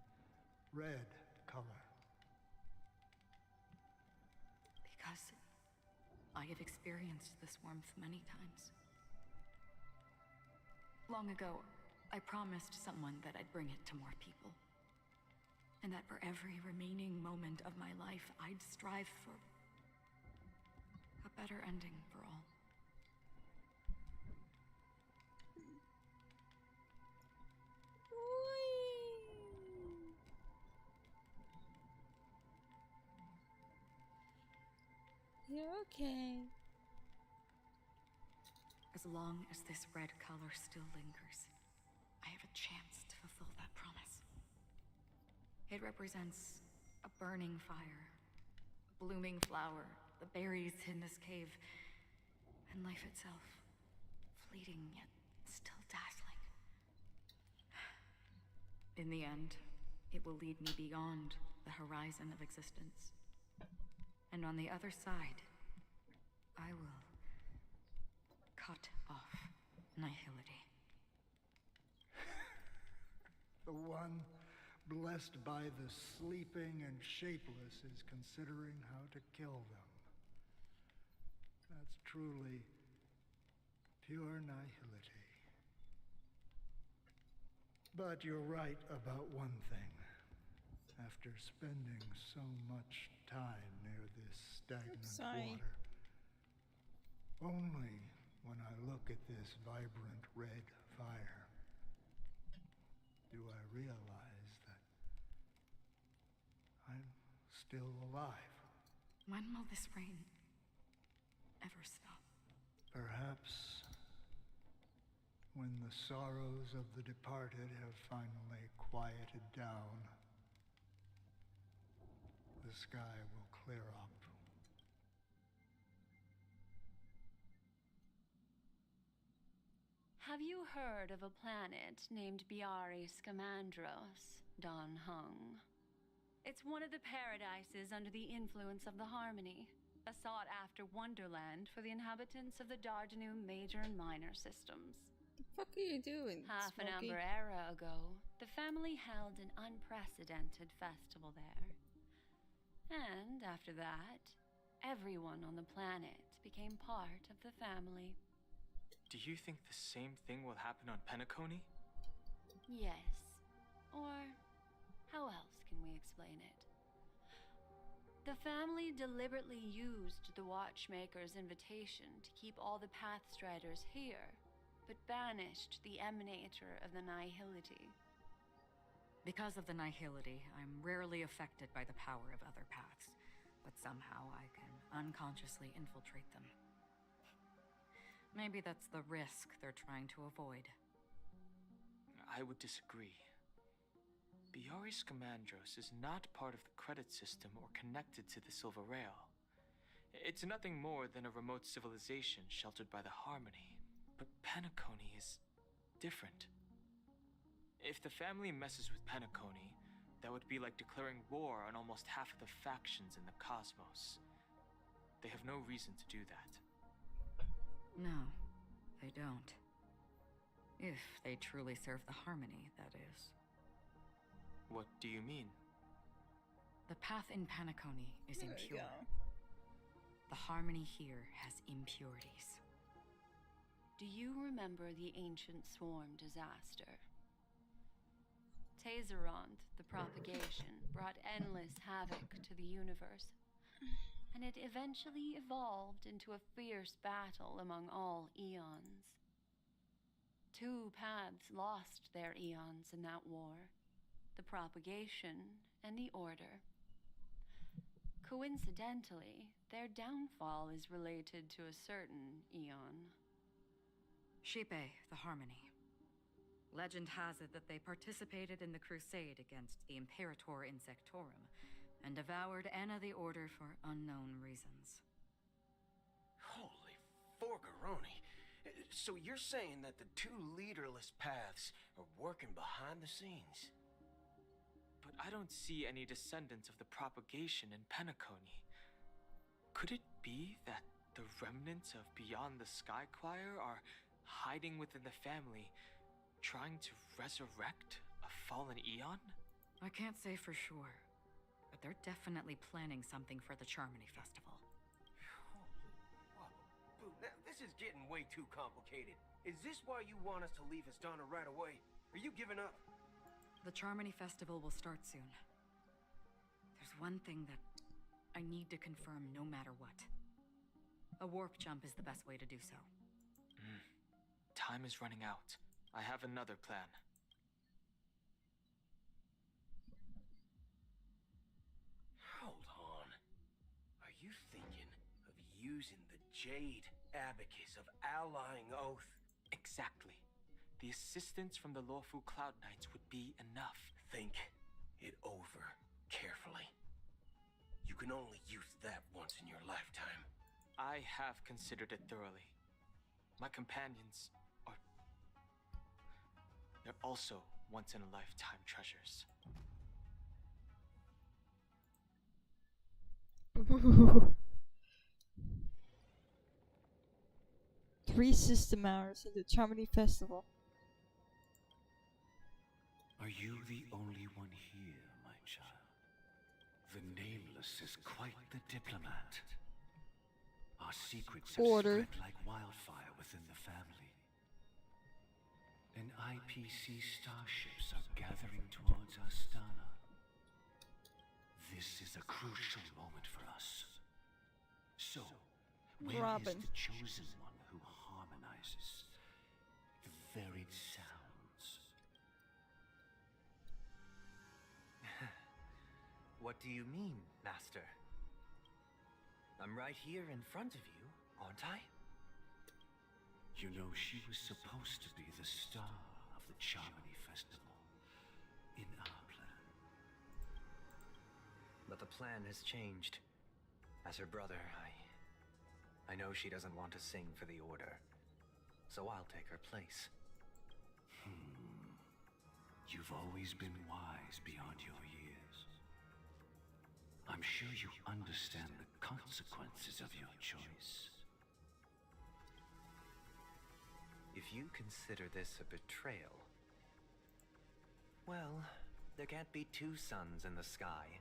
red color. Because I have experienced this warmth many times. Long ago, I promised someone that I'd bring it to more people. And that for every remaining moment of my life, I'd strive for a better ending for all. You're okay. As long as this red color still lingers, I have a chance to fulfill that promise. It represents a burning fire, a blooming flower, the berries in this cave, and life itself, fleeting yet still dazzling. In the end, it will lead me beyond the horizon of existence. And on the other side, I will cut off nihility. The one blessed by the sleeping and shapeless is considering how to kill them. That's truly pure nihility. But you're right about one thing. After spending so much time near this stagnant water, only when I look at this vibrant red fire do I realize that I'm still alive. When will this rain ever stop? Perhaps when the sorrows of the departed have finally quieted down, the sky will clear up. Have you heard of a planet named Biari Scamandros, Don Hung? It's one of the paradises under the influence of the Harmony, a sought-after wonderland for the inhabitants of the Dardanu major and minor systems. What the fuck are you doing, Half an Smokey? Amber era ago, The family held an unprecedented festival there. And after that, everyone on the planet became part of the family. Do you think the same thing will happen on Penacony? Yes. Or how else can we explain it? The family deliberately used the Watchmaker's invitation to keep all the Pathstriders here, but banished the Emanator of the Nihility. Because of the Nihility, I'm rarely affected by the power of other paths, but somehow I can unconsciously infiltrate them. Maybe that's the risk they're trying to avoid. I would disagree. Biaris Scamandros is not part of the credit system or connected to the Silver Rail. It's nothing more than a remote civilization sheltered by the Harmony. But Penacony is different. If the family messes with Penacony, that would be like declaring war on almost half of the factions in the cosmos. They have no reason to do that. No, they don't. If they truly serve the Harmony, that is. What do you mean? The path in Penacony is There we impure. go. The Harmony here has impurities. Do you remember the ancient swarm disaster? Tazeront, the propagation, brought endless havoc to the universe, and it eventually evolved into a fierce battle among all eons. 2 paths lost their eons in that war, the propagation and the order. Coincidentally, their downfall is related to a certain eon. Shipe, the Harmony. Legend has it that they participated in the crusade against the Imperator Insectorum and devoured Anna the Order for unknown reasons. Holy forgaroni. So you're saying that the 2 leaderless paths are working behind the scenes? But I don't see any descendants of the propagation in Penacony. Could it be that the remnants of Beyond the Sky Choir are hiding within the family, trying to resurrect a fallen eon? I can't say for sure, but they're definitely planning something for the Charmony Festival. Boo, now this is getting way too complicated. Is this why you want us to leave Astana right away? Are you giving up? The Charmony Festival will start soon. There's one thing that I need to confirm no matter what. A warp jump is the best way to do so. Time is running out. I have another plan. Hold on. Are you thinking of using the Jade Abacus of Allying Oath? Exactly. The assistance from the lawful Cloud Knights would be enough. Think it over carefully. You can only use that once in your lifetime. I have considered it thoroughly. My companions are... they're also once-in-a-lifetime treasures. Ooh. 3 system hours at the Charmony Festival. Are you the only one here, my child? The Nameless is quite the diplomat. Our secrets have Order. spread like wildfire within the family. And IPC starships are gathering towards Astana. This is a crucial moment for us. So, where Robin. is the chosen one who harmonizes the varied sounds? What do you mean, Master? I'm right here in front of you, aren't I? You know, she was supposed to be the star of the Charmony Festival. In our plan. But the plan has changed. As her brother, I know she doesn't want to sing for the Order. So I'll take her place. You've always been wise beyond your years. I'm sure you understand the consequences of your choice. If you consider this a betrayal, Well, there can't be two suns in the sky.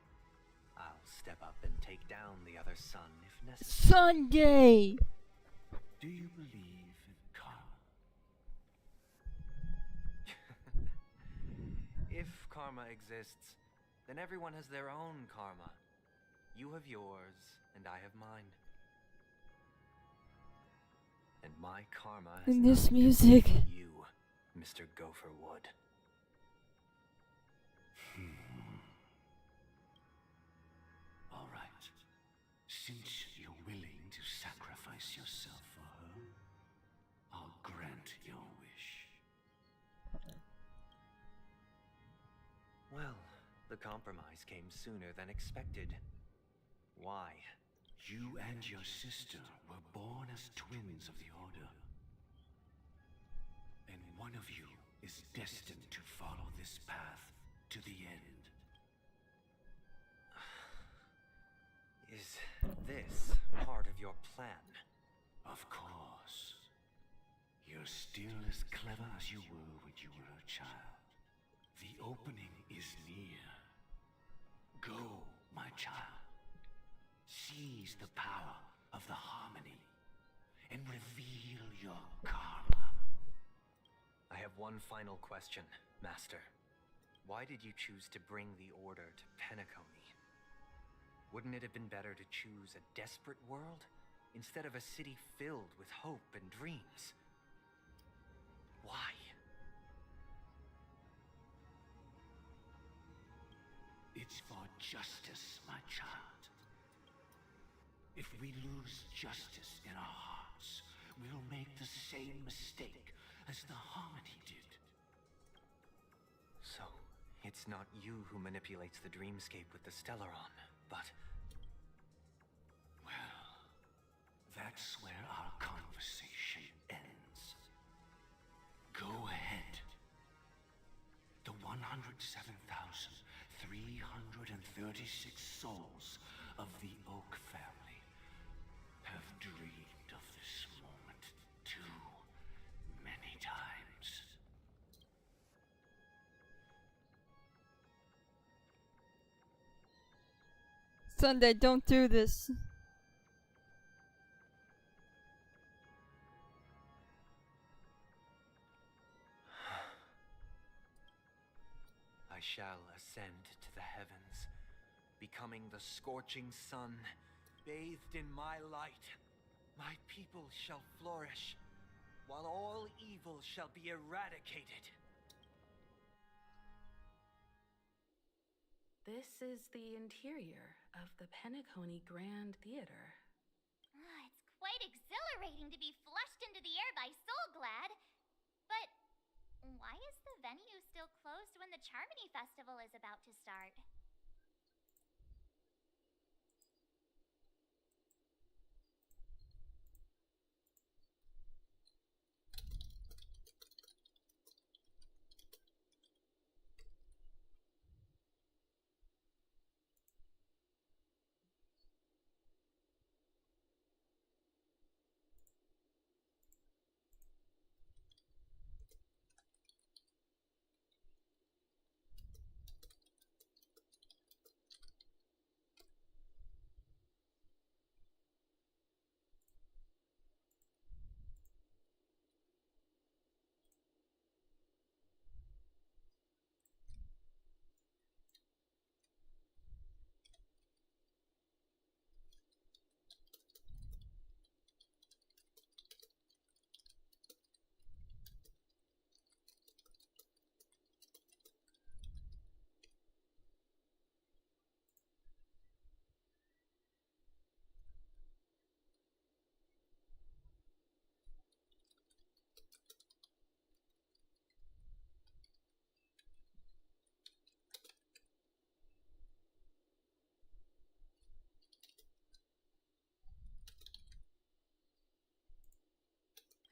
I'll step up and take down the other sun if necessary. Sunday! Do you believe in karma? If karma exists, then everyone has their own karma. You have yours, and I have mine. And my karma has And this nothing to do music. with you, Mr. Gopherwood. All right. Since you're willing to sacrifice yourself for her, I'll grant your wish. Well, the compromise came sooner than expected. Why? You and your sister were born as twins of the Order. And one of you is destined to follow this path to the end. Is this part of your plan? Of course. You're still as clever as you were when you were a child. The opening is near. Go, my child. Seize the power of the harmony and reveal your karma. I have one final question, Master. Why did you choose to bring the Order to Penacony? Wouldn't it have been better to choose a desperate world instead of a city filled with hope and dreams? Why? It's for justice, my child. If we lose justice in our hearts, we'll make the same mistake as the Harmony did. So, it's not you who manipulates the dreamscape with the Stellaron, but... Well, that's where our conversation ends. Go ahead. The 107,336 souls of the Oak family have dreamed of this moment too many times. Sunday, don't do this. I shall ascend to the heavens, becoming the scorching sun, bathed in my light. My people shall flourish, while all evil shall be eradicated. This is the interior of the Penacony Grand Theater. It's quite exhilarating to be flushed into the air by Soulglad. But why is the venue still closed when the Charmony Festival is about to start?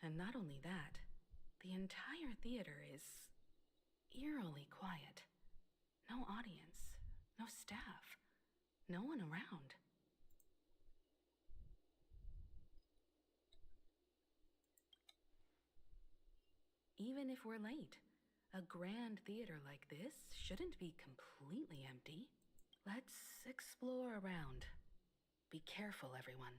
And not only that, the entire theater is eerily quiet. No audience, no staff, no one around. Even if we're late, A grand theater like this shouldn't be completely empty. Let's explore around. Be careful, everyone.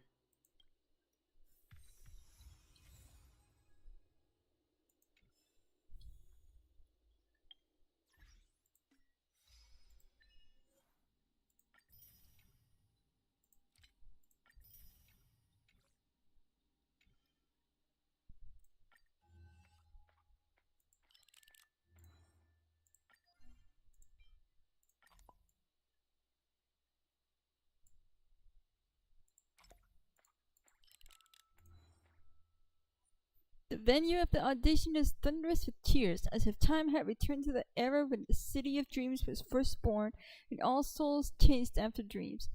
The venue of the audition is thunderous with cheers, as if time had returned to the era when the City of Dreams was first born and all souls chased after dreams.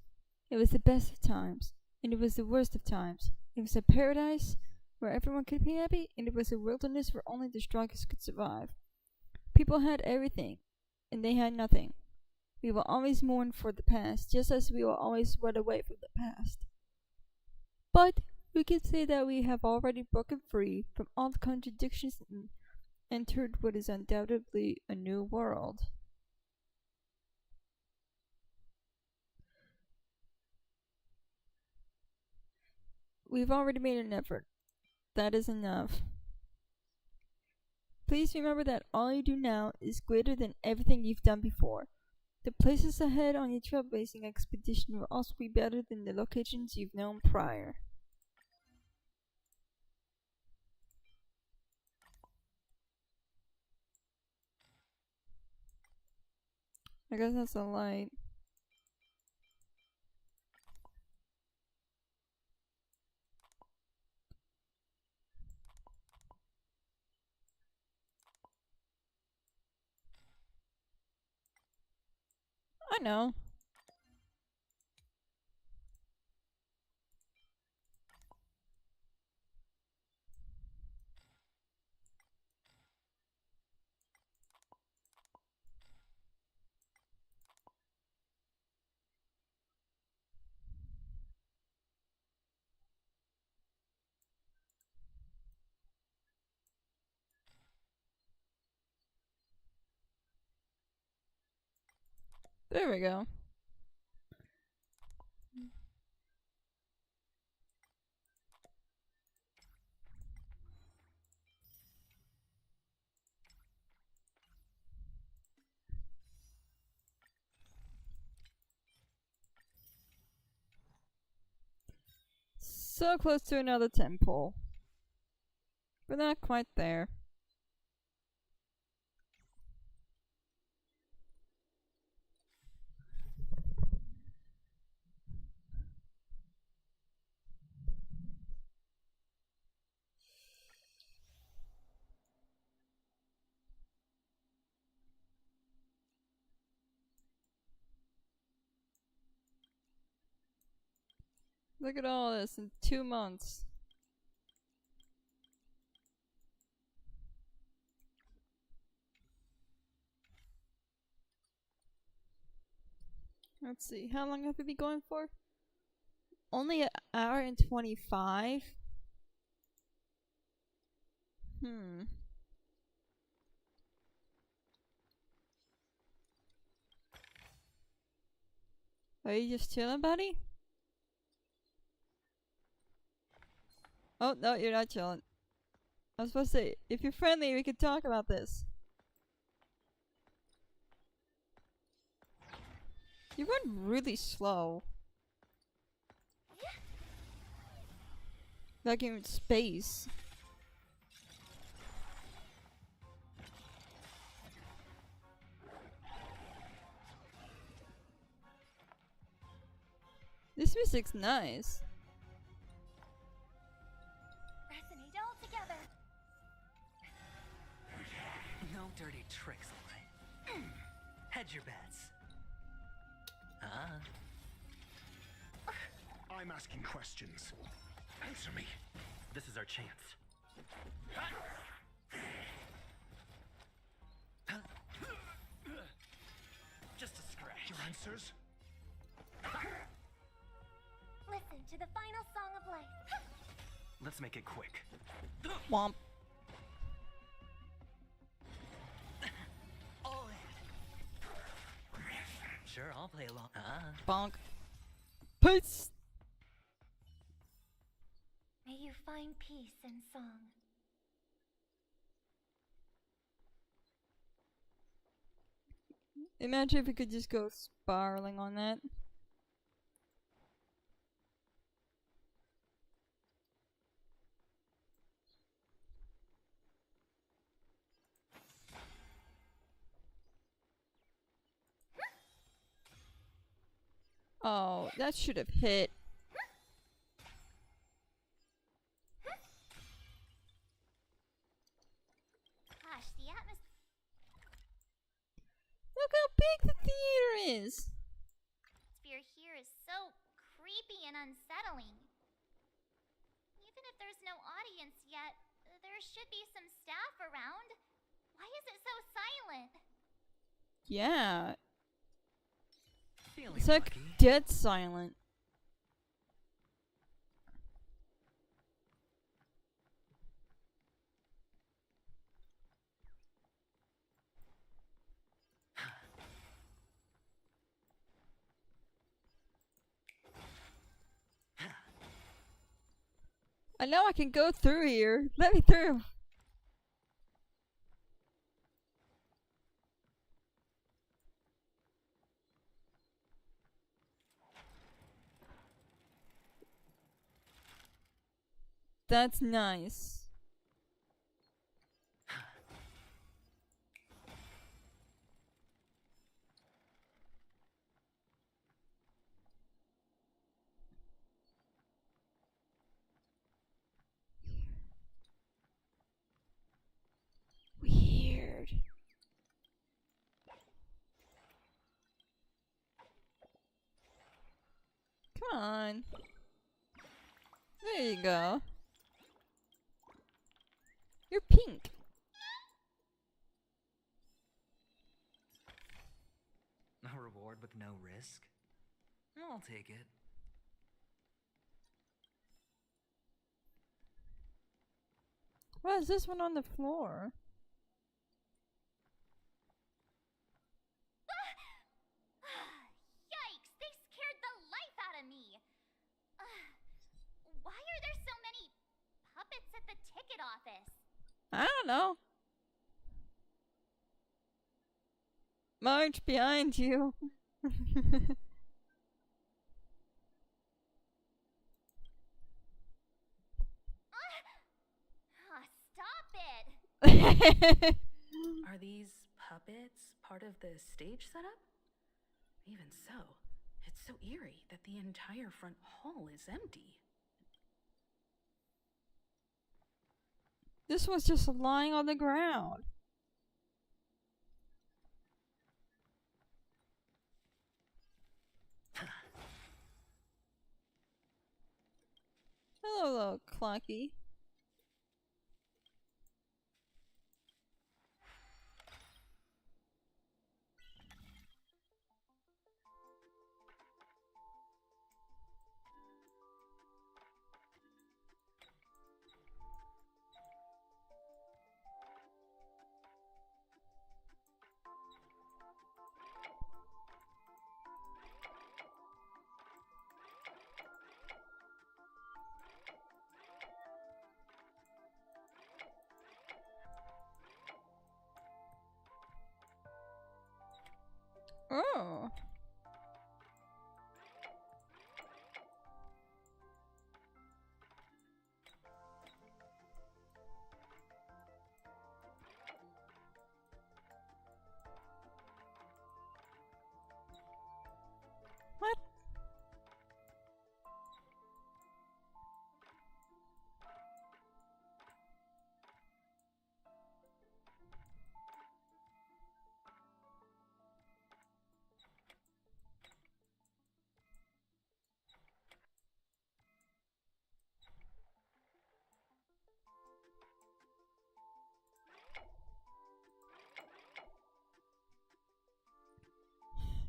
It was the best of times, and it was the worst of times. It was a paradise where everyone could be happy, and it was a wilderness where only the strongest could survive. People had everything, and they had nothing. We will always mourn for the past, just as we will always run away from the past. But we can say that we have already broken free from all the contradictions and entered what is undoubtedly a new world. We've already made an effort. That is enough. Please remember that all you do now is greater than everything you've done before. The places ahead on your trailblazing expedition will also be better than the locations you've known prior. I guess that's a light. I know. There we go. So close to another temple. But not quite there. Look at all this in 2 months. Let's see, how long have we been going for? Only an hour and 25? Are you just chilling, buddy? Oh, no, you're not chilling. I was supposed to say, if you're friendly, we could talk about this. You run really slow. Like in space. This music's nice. Resonate all together. No dirty tricks, alright? Hedge your bets. I'm asking questions. Answer me. This is our chance. Just a scratch. Your answers? Listen to the final song of life. Let's make it quick. Womp. Sure, I'll play along. Bonk. Peace. May you find peace in song. Imagine if we could just go spiraling on that. Oh, that should have hit. Gosh, the atmosphere. Look how big the theater is. Here is so creepy and unsettling. Even if there's no audience yet, there should be some staff around. Why is it so silent? Yeah. Feeling It's like lucky. dead silent. I know I can go through here. Let me through. That's nice. Weird. Come on. There you go. You're pink. A reward with no risk? I'll take it. Why is this one on the floor? Yikes, they scared the life out of me. Why are there so many puppets at the ticket office? I don't know. March behind you. Stop it! Are these puppets part of the stage setup? Even so, it's so eerie that the entire front hall is empty. This was just lying on the ground. Hello, little Clocky. Oh. What?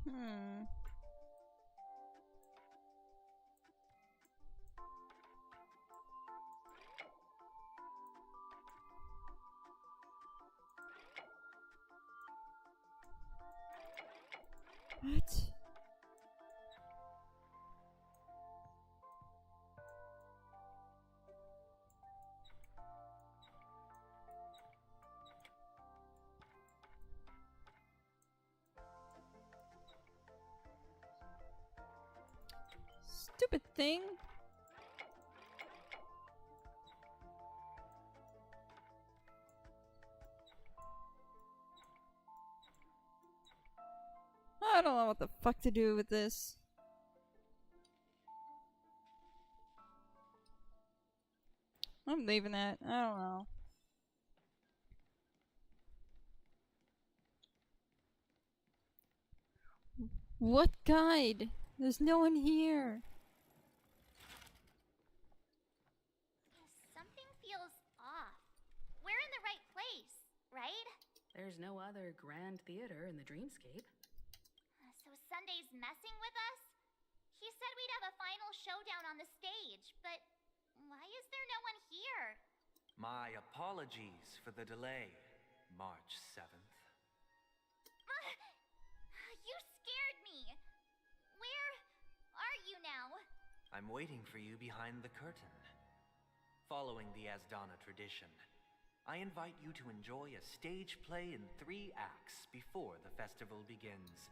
Hmm. What? Stupid thing. I don't know what the fuck to do with this. I'm leaving that. I don't know. What guide? There's no one here. Something feels off. We're in the right place, right? There's no other grand theater in the dreamscape. So Sunday's messing with us? He said we'd have a final showdown on the stage, but why is there no one here? My apologies for the delay, March 7th. You scared me. Where are you now? I'm waiting for you behind the curtain. Following the Asdana tradition, I invite you to enjoy a stage play in 3 acts before the festival begins.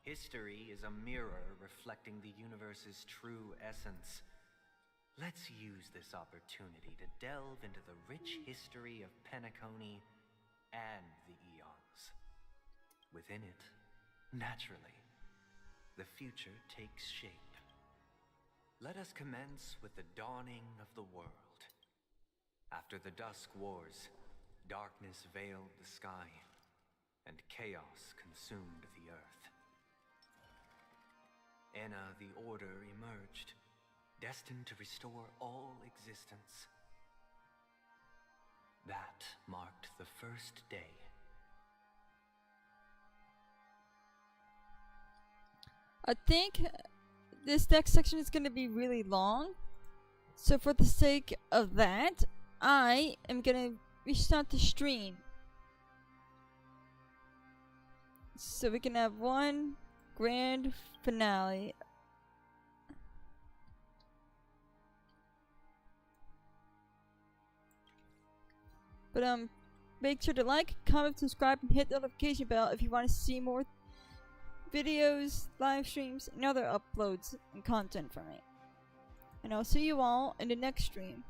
History is a mirror reflecting the universe's true essence. Let's use this opportunity to delve into the rich history of Penacony and the eons. Within it, naturally, the future takes shape. Let us commence with the dawning of the world. After the Dusk Wars, darkness veiled the sky, and chaos consumed the earth. Enna the Order emerged, destined to restore all existence. That marked the first day. I think this next section is going to be really long. So for the sake of that, I am going to restart the stream. So we can have one grand finale. But make sure to like, comment, subscribe, and hit the notification bell if you want to see more videos, live streams, and other uploads and content from me. And I'll see you all in the next stream.